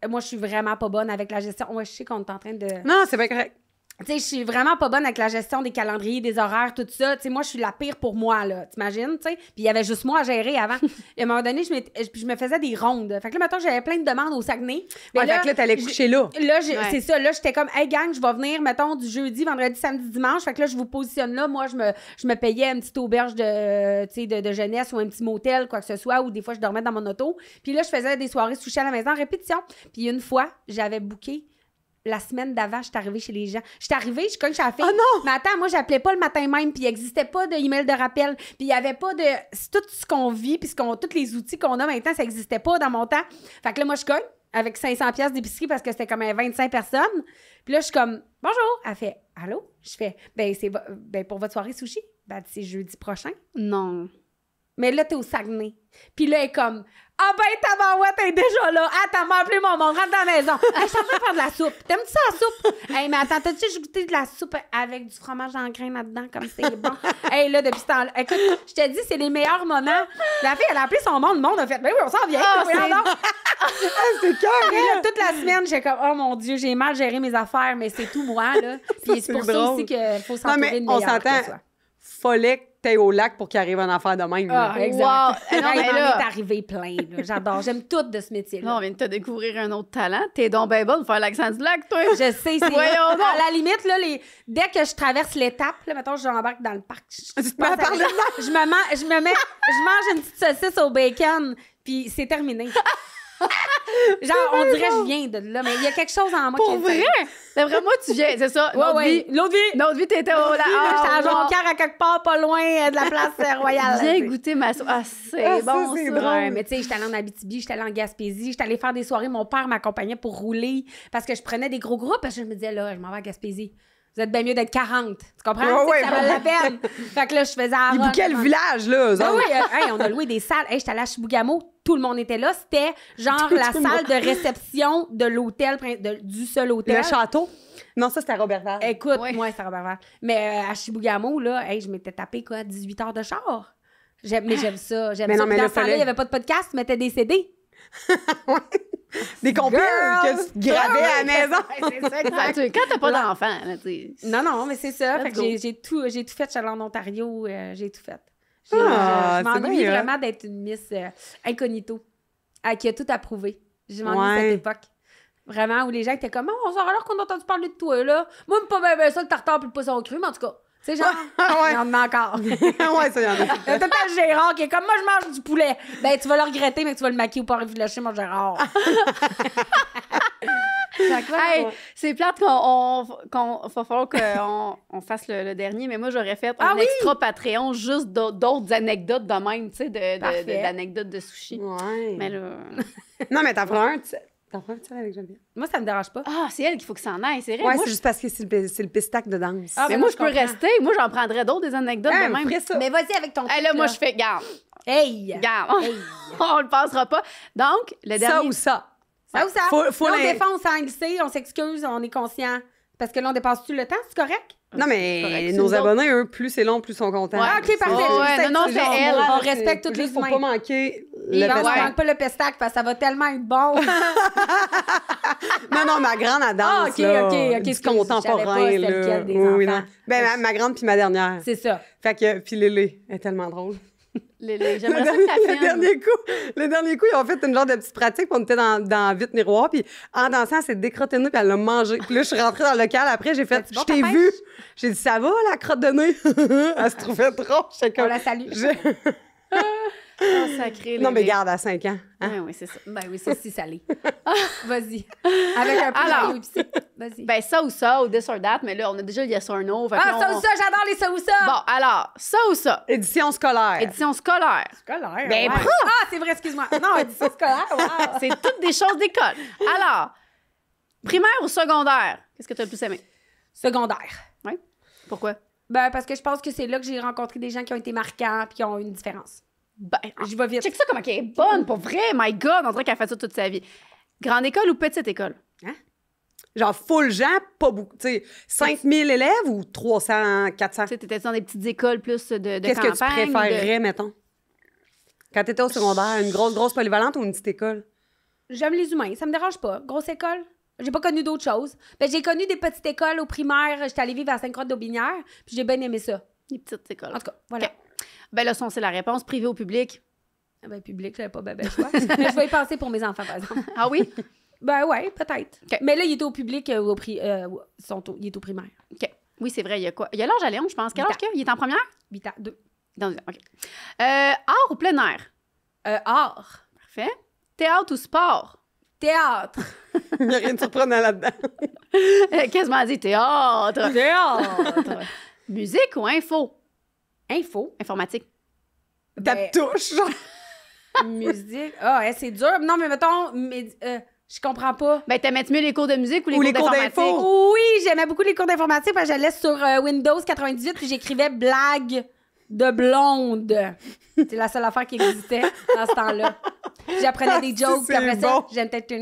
Speaker 2: moi, je suis vraiment pas bonne avec la gestion. Ouais, je sais qu'on est en train de...
Speaker 1: Non, c'est pas correct.
Speaker 2: Tu sais, je suis vraiment pas bonne avec la gestion des calendriers, des horaires, tout ça. Tu sais, moi, je suis la pire pour moi, là. T'imagines, tu sais? Puis il y avait juste moi à gérer avant. Et à un moment donné, je me faisais des rondes. Fait que là, maintenant, j'avais plein de demandes au Saguenay.
Speaker 1: Ouais, fait que là, t'allais coucher là.
Speaker 2: Là, c'est ça. Là, j'étais comme, hey, gang, je vais venir, mettons, du jeudi, vendredi, samedi, dimanche. Fait que là, je vous positionne là. Moi, je me payais une petite auberge de jeunesse ou un petit motel, quoi que ce soit, ou des fois, je dormais dans mon auto. Puis là, je faisais des soirées sushi à la maison en répétition. Puis une fois, j'avais booké la semaine d'avant, je suis arrivée chez les gens. Je suis arrivée, je cogne chez la fille.
Speaker 1: Oh non!
Speaker 2: Mais attends, moi, j'appelais pas le matin même, puis il n'existait pas d'email de rappel, puis il y avait pas de... C'est tout ce qu'on vit, puis tous les outils qu'on a maintenant, ça n'existait pas dans mon temps. Fait que là, moi, je cogne avec 500$ d'épicerie parce que c'était comme 25 personnes. Puis là, je suis comme, bonjour. Elle fait, allô? Je fais, ben pour votre soirée sushi. Ben, c'est jeudi prochain.
Speaker 3: Non.
Speaker 2: Mais là, t'es au Saguenay. Puis là, elle est comme, ah ben, tabarouette, t'es déjà là. Attends, m'a appelé mon monde, rentre dans la maison. Hey, je suis en train de faire de la soupe. T'aimes-tu ça, la soupe? Hey, mais attends, t'as-tu goûté de la soupe avec du fromage en grain là-dedans, comme c'est bon? Hey, là, depuis ce temps-là, écoute, je te dis, c'est les meilleurs moments. La fille, elle a appelé son monde, le monde a fait, ben oui, on s'en vient.
Speaker 1: C'est cœur,
Speaker 2: Et là, toute la semaine, j'ai comme, oh mon Dieu, j'ai mal géré mes affaires, mais c'est tout moi, là. Puis c'est pour ça aussi qu'il faut s'entourer de
Speaker 1: on
Speaker 2: meilleurs
Speaker 1: s'entend.
Speaker 2: que soi.
Speaker 1: Fallait que t'ailles au lac pour qu'il arrive un affaire de même.
Speaker 2: Ah, exact.
Speaker 3: Wow. Non,
Speaker 2: Hey,
Speaker 3: mais
Speaker 2: il m'en
Speaker 3: là-
Speaker 2: est arrivé plein, là. J'adore. J'aime tout de ce métier-là.
Speaker 3: Là, on vient de te découvrir un autre talent. T'es donc bien bonne de faire l'accent du lac, toi.
Speaker 2: Je sais, c'est...
Speaker 3: Voyons donc.
Speaker 2: À la limite, là, dès que je traverse l'étape, là, mettons, j'embarque dans le parc,
Speaker 1: Tu te mets à parler de là?
Speaker 2: je mange une petite saucisse au bacon, puis c'est terminé. Genre, on dirait que je viens de là, mais il y a quelque chose en moi qui
Speaker 3: Pour
Speaker 2: est
Speaker 3: vrai? D'après moi, tu viens, c'est ça.
Speaker 2: Ouais. L'autre vie.
Speaker 3: L'autre vie, t'étais au lac.
Speaker 2: J'étais à
Speaker 3: Ah,
Speaker 2: Jonquière, à quelque part, pas loin de la place Royale.
Speaker 3: Viens goûter ma sauce. Ah, c'est
Speaker 1: Ah, ça,
Speaker 3: bon,
Speaker 1: c'est
Speaker 3: ça.
Speaker 1: drôle.
Speaker 2: Ouais, mais tu sais, j'étais allée en Abitibi, j'étais allée en Gaspésie, j'étais allée faire des soirées. Mon père m'accompagnait pour rouler parce que je prenais des gros groupes parce que je me disais, là, je m'en vais à Gaspésie. Vous êtes bien mieux d'être 40. Tu comprends?
Speaker 1: Ouais,
Speaker 2: Tu sais, ça vaut la peine. Fait que là, je faisais la
Speaker 1: Ils
Speaker 2: run.
Speaker 1: bouquaient le village, là, eux
Speaker 2: Ah
Speaker 1: autres.
Speaker 2: oui, hey, on a loué des salles. Hey, j'étais allée à Chibougamau, tout le monde était là. C'était genre la
Speaker 1: le
Speaker 2: salle de réception de l'hôtel, du seul hôtel.
Speaker 1: Le château? Non, ça, c'était Roberval.
Speaker 2: Écoute,
Speaker 3: Ouais.
Speaker 2: moi, c'est Robert Vert. Mais à Chibougamau, là, hey, je m'étais tapé, 18 heures de char. Mais j'aime ça. J'aime
Speaker 1: Mais
Speaker 2: ça.
Speaker 1: non, mais
Speaker 2: Puis dans
Speaker 1: là,
Speaker 2: ce temps-là, il
Speaker 1: fallait-
Speaker 2: n'y avait pas de podcast, tu mettais des CD.
Speaker 1: Des compiles
Speaker 2: Girl!
Speaker 1: que tu gravais à la maison.
Speaker 2: Ouais, c'est ça,
Speaker 3: Ah,
Speaker 2: exact.
Speaker 3: quand t'as pas d'enfant, là, tu sais.
Speaker 2: Non, mais c'est ça.
Speaker 3: Let's
Speaker 2: Fait que
Speaker 3: go.
Speaker 2: j'ai tout fait. J'allais en Ontario, j'ai tout fait.
Speaker 1: Ah,
Speaker 2: Je
Speaker 1: c'est
Speaker 2: m'ennuie
Speaker 1: bien,
Speaker 2: vraiment d'être une Miss incognito, qui a tout approuvé. Je m'ennuie de
Speaker 1: Ouais.
Speaker 2: cette époque. Vraiment, où les gens étaient comme, oh, on s'en alors qu'on a entendu parler de toi, là. Moi, pas bien ça, le tartare puis le poisson cru, mais en tout cas, tu sais, genre,
Speaker 1: Ouais.
Speaker 2: il y en a encore.
Speaker 1: Ouais, ça, y en a.
Speaker 2: Il y a tout le temps le Gérard qui est comme, moi, je mange du poulet. Ben, tu vas le regretter, mais tu vas le maquiller ou pas réfléchir, mon Gérard. Fait que,
Speaker 3: Hey,
Speaker 2: ouais.
Speaker 3: c'est plate qu'on va falloir qu'on fasse le dernier, mais moi, j'aurais fait un
Speaker 2: Ah oui?
Speaker 3: extra Patreon juste d'autres anecdotes de même, tu sais,
Speaker 2: Parfait.
Speaker 3: d'anecdotes de sushi.
Speaker 1: Ouais.
Speaker 3: Mais là...
Speaker 1: Non, mais t'en prends un, t'en prends un seul avec Geneviève.
Speaker 2: Moi, ça me dérange pas.
Speaker 3: Ah, c'est elle qu'il faut que ça en aille, c'est vrai.
Speaker 1: Ouais,
Speaker 3: moi,
Speaker 1: c'est juste parce que c'est le pistac de danse.
Speaker 2: Ah,
Speaker 3: mais
Speaker 2: ben
Speaker 3: moi,
Speaker 2: non,
Speaker 3: je peux
Speaker 2: comprends.
Speaker 3: rester. Moi, j'en prendrais d'autres, des anecdotes
Speaker 1: Hey,
Speaker 3: de même.
Speaker 1: ferait ça.
Speaker 2: Mais vas-y avec ton
Speaker 3: Hey, là,
Speaker 2: truc,
Speaker 3: moi, je fais garde.
Speaker 2: Hey!
Speaker 3: Garde.
Speaker 2: Hey.
Speaker 3: On le passera pas. Donc, le
Speaker 1: Ça
Speaker 3: dernier...
Speaker 1: ou ça.
Speaker 2: Ça ou ça?
Speaker 1: Faut
Speaker 2: Là, on
Speaker 1: les-
Speaker 2: défend, on s'en glissé, on s'excuse, on est conscient. Parce que là, on dépasse-tu le temps, c'est correct?
Speaker 1: Non,
Speaker 3: C'est
Speaker 1: mais
Speaker 3: correct, c'est
Speaker 1: nos
Speaker 3: nous autres.
Speaker 1: abonnés, eux, plus c'est long, plus ils sont contents.
Speaker 2: Ouais, ok, parfait.
Speaker 3: Oh, ouais,
Speaker 2: C'est-
Speaker 3: non,
Speaker 2: c'est
Speaker 3: c'est
Speaker 2: genre,
Speaker 3: elle.
Speaker 2: on respecte toutes les
Speaker 1: Faut
Speaker 2: humains.
Speaker 1: pas manquer
Speaker 2: Et
Speaker 1: le
Speaker 2: on
Speaker 1: pistac.
Speaker 2: manque pas le pestac parce que ça va tellement être bon.
Speaker 1: Non, ma grande, elle danse,
Speaker 2: Ah, ok,
Speaker 1: là.
Speaker 2: ok,
Speaker 1: Du
Speaker 2: excuse, je savais
Speaker 1: contemporain,
Speaker 2: pas c'était
Speaker 1: là.
Speaker 2: lequel des
Speaker 1: Oui,
Speaker 2: enfants.
Speaker 1: non. Ben, ma grande puis ma dernière.
Speaker 2: C'est ça.
Speaker 1: Fait que, puis Lélé, elle est tellement drôle.
Speaker 3: J'aimerais ça que la
Speaker 1: Le
Speaker 3: filme.
Speaker 1: dernier coup, ils ont fait une genre de petite pratique, puis on était dans vite miroir, puis en dansant, elle s'est décrottée de nez, puis elle l'a mangé. Puis là, je suis rentrée dans le local, après, j'ai fait,
Speaker 2: C'est bon,
Speaker 1: je t'ai
Speaker 2: ta
Speaker 1: vu. J'ai dit, ça va, la crotte de nez? Elle se trouvait drôle. J'étais
Speaker 2: On
Speaker 1: comme...
Speaker 2: la salue.
Speaker 3: Oh, sacré,
Speaker 1: Non, mais
Speaker 3: Lélé.
Speaker 1: garde, à 5 ans. Hein?
Speaker 3: Ouais, oui, c'est ça.
Speaker 2: Ben oui, c'est si salé. Vas-y. Avec un peu
Speaker 3: Alors.
Speaker 2: de épicé. Vas-y.
Speaker 3: Ben, ça ou ça, ou this or that, mais là, on a déjà yes or no. Fait que
Speaker 2: Ah,
Speaker 3: là,
Speaker 2: ça
Speaker 3: on-
Speaker 2: ou ça, j'adore les ça ou ça.
Speaker 3: Bon, alors, ça ou ça?
Speaker 1: Édition scolaire.
Speaker 3: Édition scolaire.
Speaker 2: Scolaire.
Speaker 3: Ben,
Speaker 2: ouais.
Speaker 3: prof.
Speaker 2: Ah, c'est vrai, excuse-moi. Non, édition scolaire. Wow.
Speaker 3: C'est toutes des choses d'école. Alors, primaire ou secondaire? Qu'est-ce que tu as le plus aimé?
Speaker 2: Secondaire.
Speaker 3: Oui. Pourquoi?
Speaker 2: Ben, parce que je pense que c'est là que j'ai rencontré des gens qui ont été marquants puis qui ont une différence.
Speaker 3: Ben,
Speaker 2: Je vais vite.
Speaker 3: check ça comment elle est bonne, pour vrai. My God, on dirait qu'elle a fait ça toute sa vie. Grande école ou petite école?
Speaker 1: Genre, full gens, pas beaucoup. Tu sais, 5000 élèves ou 300, 400?
Speaker 3: Tu sais, t'étais dans des petites écoles plus de
Speaker 1: Qu'est-ce que tu
Speaker 3: campagne?
Speaker 1: préférerais, mettons? Quand t'étais au secondaire, une grosse polyvalente ou une petite école?
Speaker 2: J'aime les humains, ça me dérange pas. Grosse école. J'ai pas connu d'autres choses. Ben, j'ai connu des petites écoles au primaire. J'étais allée vivre à Sainte-Croix-d'Aubinière, puis j'ai bien aimé ça.
Speaker 3: Des petites écoles.
Speaker 2: En tout cas, voilà.
Speaker 3: OK. Ben là, ça, c'est la réponse. Privé ou public?
Speaker 2: Ah ben, public, j'avais pas ben choix. Mais je vais y penser pour mes enfants, par exemple.
Speaker 3: Ah oui?
Speaker 2: Ben ouais, peut-être.
Speaker 3: OK.
Speaker 2: Mais là, il est au public, il est au primaire.
Speaker 3: OK. Oui, c'est vrai. Il y a quoi? Il y a l'âge à Léon, je pense. Quel âge qu'il a? Il est en première?
Speaker 2: 8 ans, 2.
Speaker 3: OK. Art ou plein air?
Speaker 2: Art.
Speaker 3: Parfait. Théâtre ou sport?
Speaker 2: Théâtre.
Speaker 1: Il n'y a rien de surprenant là-dedans.
Speaker 3: Quasiment dit théâtre.
Speaker 2: Théâtre.
Speaker 3: Musique ou info?
Speaker 2: Info.
Speaker 3: Informatique.
Speaker 1: Ta
Speaker 2: Ben,
Speaker 1: touche, genre.
Speaker 2: Musique. C'est dur. Non, mais mettons, je comprends pas.
Speaker 3: Ben, t'aimais-tu mieux les cours de musique ou les
Speaker 1: Ou
Speaker 3: cours
Speaker 1: les cours
Speaker 3: d'informatique?
Speaker 1: d'info?
Speaker 2: Oui, j'aimais beaucoup les cours d'informatique parce que j'allais sur Windows 98 puis j'écrivais blague de blonde. C'est la seule affaire qui existait dans ce temps-là. J'apprenais des jokes, puis après ça, je racontais des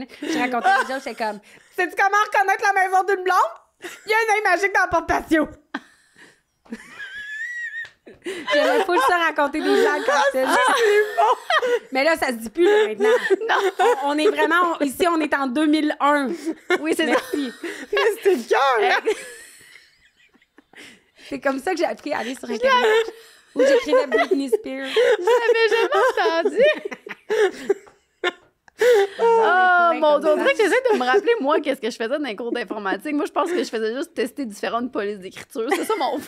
Speaker 2: jokes, j'étais comme, sais-tu comment reconnaître la maison d'une blonde? Il y a un œil magique dans la porte patio. J'aimais pas ça raconter des blagues quand j'étais jeune. Mais là, ça se dit plus là, maintenant.
Speaker 3: Non.
Speaker 2: On est vraiment... Ici, on est en 2001.
Speaker 3: Oui, c'est ça.
Speaker 2: Merci.
Speaker 1: Mais c'était le cœur, hein?
Speaker 2: C'est comme ça que j'ai appris à aller sur Internet. Où j'écrivais Britney Spears.
Speaker 3: Je l'avais jamais entendu. Oh mon Dieu, on dirait que j'essaie de me rappeler, moi, qu'est-ce que je faisais dans les cours d'informatique. Moi, je pense que je faisais juste tester différentes polices d'écriture. C'est ça mon...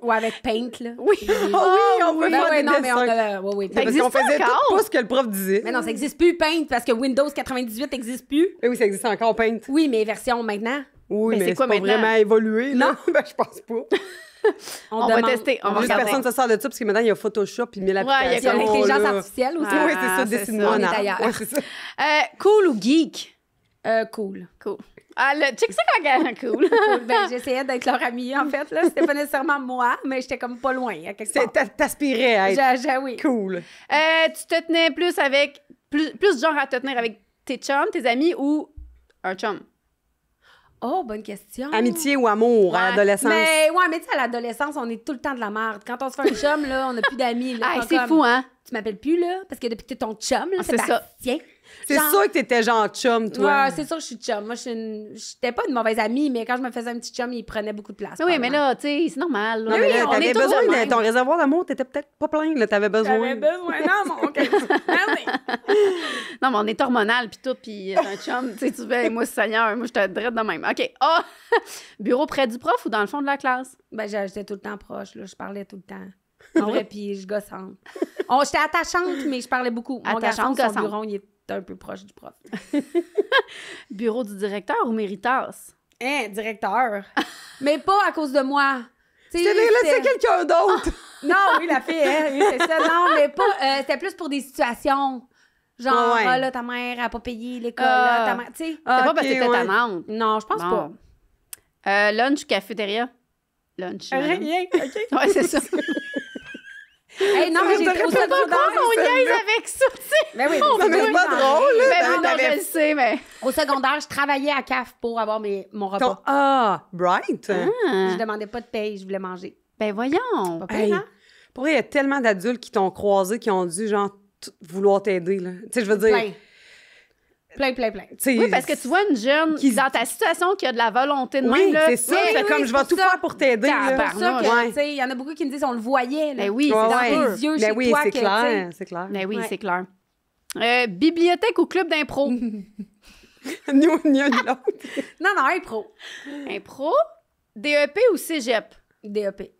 Speaker 2: Ou avec Paint, là.
Speaker 3: Oui.
Speaker 1: On peut faire des
Speaker 2: non, mais on
Speaker 1: dessins.
Speaker 2: a... Oui.
Speaker 3: Ça
Speaker 1: Parce
Speaker 3: existe
Speaker 1: qu'on faisait
Speaker 3: encore?
Speaker 1: tout pas ce que le prof disait.
Speaker 2: Mais non, ça n'existe plus, Paint, parce que Windows 98 n'existe plus.
Speaker 1: Eh oui, ça existe encore, Paint.
Speaker 2: Oui, mais version maintenant.
Speaker 1: Oui,
Speaker 3: Mais
Speaker 1: mais
Speaker 3: c'est quoi
Speaker 1: pas
Speaker 3: maintenant?
Speaker 1: vraiment évolué, là.
Speaker 2: Non.
Speaker 1: Ben, je pense pas.
Speaker 3: On va tester, on va
Speaker 1: Juste
Speaker 3: regarder.
Speaker 1: personne ne se sort de ça, parce que maintenant, il y a Photoshop, puis 1000
Speaker 3: il y a
Speaker 1: applications.
Speaker 2: Il y a l'intelligence
Speaker 1: là.
Speaker 2: artificielle aussi.
Speaker 1: Oui, c'est
Speaker 3: Ah,
Speaker 1: ça,
Speaker 3: c'est
Speaker 1: dessine-moi
Speaker 2: ça.
Speaker 1: un
Speaker 2: On est
Speaker 1: arbre.
Speaker 2: ailleurs.
Speaker 1: Ouais, c'est ça.
Speaker 3: Cool ou geek?
Speaker 2: Cool.
Speaker 3: Cool. Ah, check ça quand elle cool.
Speaker 2: Ben, j'essayais d'être leur amie, en fait. Là. C'était pas nécessairement moi, mais j'étais comme pas loin, à quelque part.
Speaker 1: T'aspirais à être
Speaker 2: Oui.
Speaker 1: cool.
Speaker 3: Tu te tenais plus avec... Plus genre à te tenir avec tes chums, tes amis ou un chum?
Speaker 2: Oh, bonne question.
Speaker 1: Amitié ou amour à
Speaker 3: Ouais.
Speaker 1: l'adolescence?
Speaker 2: Mais tu sais, à l'adolescence, on est tout le temps de la merde. Quand on se fait un chum, là, on n'a plus d'amis. là.
Speaker 3: Ah,
Speaker 2: Pas
Speaker 3: c'est
Speaker 2: comme,
Speaker 3: fou, hein?
Speaker 2: Tu m'appelles plus, là, parce que depuis que t'es ton chum, là,
Speaker 3: Ah, c'est ça.
Speaker 2: Tiens.
Speaker 1: C'est
Speaker 2: Genre-
Speaker 1: sûr que t'étais genre chum, toi.
Speaker 2: Ouais, c'est sûr que je suis chum. Moi, j'étais pas une mauvaise amie, mais quand je me faisais un petit chum, il prenait beaucoup de place.
Speaker 3: Oui, mais là, tu sais, c'est normal. là.
Speaker 1: Non, mais
Speaker 2: oui,
Speaker 1: là,
Speaker 2: on
Speaker 1: t'avais
Speaker 2: est tous
Speaker 1: besoin
Speaker 2: de
Speaker 1: de
Speaker 2: même.
Speaker 1: ton réservoir d'amour, t'étais peut-être pas plein, là, t'avais besoin.
Speaker 2: J'avais besoin. Non, mon OK.
Speaker 3: Non, mais on est hormonal, puis tout, puis un chum, tu sais, tu fais, moi, Seigneur, moi, je te drette de même. OK. Ah! Bureau près du prof ou dans le fond de la classe?
Speaker 2: Ben, j'étais tout le temps proche, là. Je parlais tout le temps. En vrai, puis je gossante. J'étais attachante, mais je parlais beaucoup. Mon garçon,
Speaker 3: Attachante,
Speaker 2: son
Speaker 3: gossante.
Speaker 2: bureau, il est un peu proche du prof.
Speaker 3: Bureau du directeur ou méritas?
Speaker 2: Hein, directeur. Mais pas à cause de moi. Tu sais,
Speaker 1: C'est quelqu'un d'autre.
Speaker 2: Non, oui, la fille, hein, oui, c'est ça. Non, mais pas. C'était plus pour des situations. Genre,
Speaker 1: Ah ouais.
Speaker 2: ah, là, ta mère a pas payé l'école. Là, ta mère. Tu sais.
Speaker 3: C'est pas parce que t'étais
Speaker 1: ouais.
Speaker 3: tannante.
Speaker 2: Non, je pense
Speaker 3: Bon. Lunch ou cafétéria? Lunch.
Speaker 2: pas.
Speaker 3: madame.
Speaker 2: Rien, OK.
Speaker 3: Ouais, c'est ça.
Speaker 2: Hey, non, mais j'ai
Speaker 1: t'aurais
Speaker 2: au
Speaker 1: pas
Speaker 2: secondaire.
Speaker 3: On niaise avec ça, tu sais.
Speaker 2: Ben oui,
Speaker 1: Non, mais c'est pas drôle, là.
Speaker 3: Ben oui, non,
Speaker 1: t'avais-
Speaker 3: je le sais, mais...
Speaker 2: Au secondaire, je travaillais à CAF pour avoir mon repas.
Speaker 1: Bright.
Speaker 2: Je demandais pas de paye, je voulais manger.
Speaker 3: Ben voyons.
Speaker 2: Pas pire,
Speaker 1: Hey,
Speaker 2: hein?
Speaker 1: pour vrai, il y a tellement d'adultes qui t'ont croisé, qui ont dû, genre, vouloir t'aider, là. Tu sais, je veux dire...
Speaker 2: Plein.
Speaker 1: tu sais,
Speaker 3: Oui, parce que tu vois une jeune
Speaker 1: Qui-
Speaker 3: dans ta situation qui a de la volonté de
Speaker 1: Oui,
Speaker 3: même, là.
Speaker 1: c'est ça.
Speaker 2: Oui,
Speaker 1: Fait
Speaker 2: oui,
Speaker 1: comme,
Speaker 2: c'est
Speaker 1: je vais
Speaker 2: pour
Speaker 1: tout
Speaker 2: ça.
Speaker 1: faire pour t'aider, là.
Speaker 3: Tabarnak.
Speaker 2: C'est ça que,
Speaker 1: Ouais.
Speaker 2: tu sais, il y en a beaucoup qui me disent, on le voyait, là.
Speaker 3: Ben oui,
Speaker 1: Ouais,
Speaker 3: c'est
Speaker 2: dans
Speaker 1: ouais.
Speaker 2: tes yeux,
Speaker 1: Ben
Speaker 2: chez
Speaker 1: oui,
Speaker 2: toi,
Speaker 1: c'est
Speaker 2: que,
Speaker 1: clair, c'est clair.
Speaker 3: Ben oui,
Speaker 2: Ouais.
Speaker 3: c'est clair. Bibliothèque ou club d'impro?
Speaker 1: Ni un ni l'autre.
Speaker 2: Non, impro.
Speaker 3: Impro? DEP ou cégep?
Speaker 2: DEP.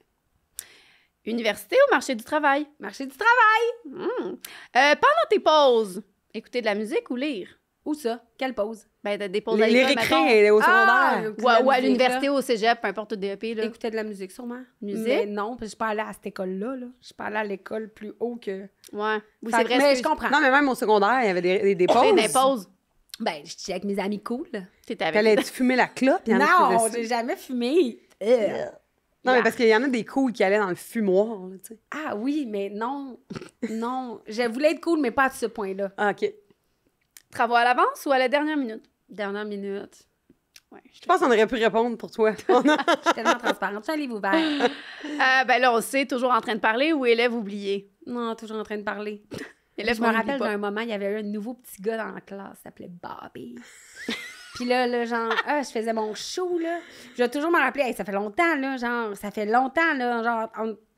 Speaker 3: Université ou marché du travail?
Speaker 2: Marché du travail.
Speaker 3: Pendant tes pauses, écouter de la musique ou lire?
Speaker 2: Où ça? Quelle pause?
Speaker 3: Ben, des pauses à
Speaker 1: Les
Speaker 3: l'école, mettons.
Speaker 1: récrés au
Speaker 2: Ah,
Speaker 1: secondaire.
Speaker 2: écouter de la
Speaker 3: Ou à
Speaker 2: musique,
Speaker 3: l'université, au cégep, peu importe le DEP, là.
Speaker 2: Écouter de la musique, sûrement.
Speaker 3: Musique?
Speaker 2: Mais non, parce que je suis pas allée à cette école-là, là. Je suis pas allée à l'école plus haut que...
Speaker 3: Ouais. Oui,
Speaker 2: Fait
Speaker 3: c'est
Speaker 2: que-
Speaker 3: vrai.
Speaker 2: mais
Speaker 3: excuse.
Speaker 2: je comprends.
Speaker 1: Non, mais même au secondaire, il y avait des pauses.
Speaker 3: Des pauses.
Speaker 2: Ben, je suis avec mes amis cool.
Speaker 3: T'étais avec.
Speaker 1: T'allais-tu fumer la clope? Il y en a qui
Speaker 2: Non,
Speaker 1: faisaient ça.
Speaker 2: j'ai jamais fumé.
Speaker 1: Non, mais parce qu'il y en a des cools qui allaient dans le fumoir, là, tu sais.
Speaker 2: Ah oui, mais non. Non. Je voulais être cool, mais pas à ce point-là.
Speaker 1: Ah, OK.
Speaker 3: Travaux à l'avance ou à la dernière minute?
Speaker 2: Dernière minute.
Speaker 3: Ouais.
Speaker 1: Je pense qu'on aurait pu répondre pour toi.
Speaker 2: Je suis tellement transparente. C'est un livre ouvert.
Speaker 3: Ben là, on sait, toujours en train de parler ou élève oublié?
Speaker 2: Non, toujours en train de parler.
Speaker 3: Élève
Speaker 2: Je me
Speaker 3: qu'on oublie
Speaker 2: rappelle
Speaker 3: pas.
Speaker 2: d'un moment, il y avait eu un nouveau petit gars dans la classe, il s'appelait Bobby. Puis là, genre, je faisais mon show, là. Je vais toujours me rappeler, hey, ça fait longtemps, là, genre, genre,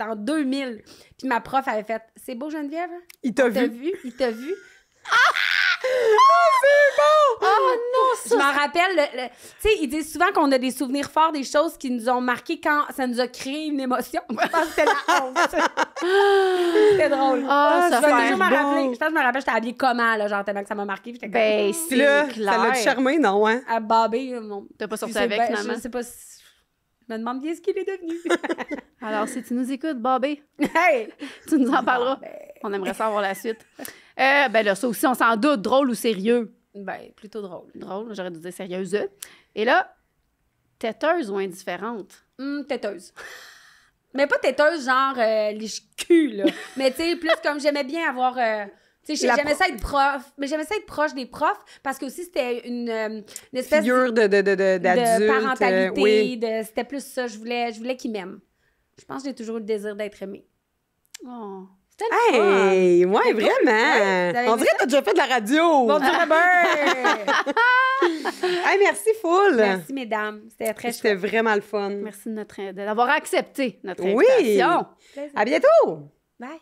Speaker 2: en 2000. Puis ma prof avait fait, c'est beau, Geneviève?
Speaker 1: Il t'a
Speaker 2: T'as
Speaker 1: vu.
Speaker 2: vu? Il t'a vu?
Speaker 3: Oh non,
Speaker 2: Je m'en rappelle, tu sais, ils disent souvent qu'on a des souvenirs forts des choses qui nous ont marqués quand ça nous a créé une émotion. Je pense que c'était la honte. C'était drôle.
Speaker 3: Ça
Speaker 2: je vais toujours
Speaker 3: beau.
Speaker 2: me rappeler. Je pense que je me rappelle, j'étais habillée comment, là, genre tellement que ça m'a marqué. J'étais
Speaker 3: Ben,
Speaker 2: comme,
Speaker 3: c'est
Speaker 1: là,
Speaker 3: clair.
Speaker 1: ça l'a charmé, non, hein?
Speaker 2: à Bobby, non.
Speaker 3: T'as pas sorti
Speaker 2: Puis
Speaker 3: avec,
Speaker 2: ben,
Speaker 3: finalement.
Speaker 2: Je sais pas si... Je me demande bien ce qu'il est devenu.
Speaker 3: Alors, si tu nous écoutes, Bobby,
Speaker 2: Hey!
Speaker 3: tu nous en parleras.
Speaker 2: Ben,
Speaker 3: On aimerait savoir la suite. Ben là, ça aussi, on s'en doute. Drôle ou sérieux?
Speaker 2: ben, plutôt drôle.
Speaker 3: Drôle, j'aurais dû dire sérieuse. Et là, têteuse ou indifférente?
Speaker 2: Têteuse. Mais pas têteuse, genre liche-cul, là. Mais tu sais, plus comme j'aimais bien avoir... tu sais, j'aimais ça être prof. Mais j'aimais ça être proche des profs parce que aussi, c'était une espèce
Speaker 1: Figure d'adulte.
Speaker 2: de parentalité.
Speaker 1: Oui.
Speaker 2: C'était plus ça. Je voulais qu'ils m'aiment. Je pense que j'ai toujours eu le désir d'être aimée.
Speaker 3: Oh.
Speaker 2: C'était le fun.
Speaker 1: Hey, ouais,
Speaker 2: Ouais,
Speaker 1: vraiment. On dirait que t'as déjà fait de la radio.
Speaker 2: Bonjour, Robert!
Speaker 1: Hey, merci, full.
Speaker 2: Merci, mesdames. C'était très
Speaker 1: C'était
Speaker 2: chouette.
Speaker 1: vraiment le fun.
Speaker 3: Merci d'avoir accepté notre
Speaker 1: Oui.
Speaker 3: invitation.
Speaker 1: À bientôt.
Speaker 2: Bye.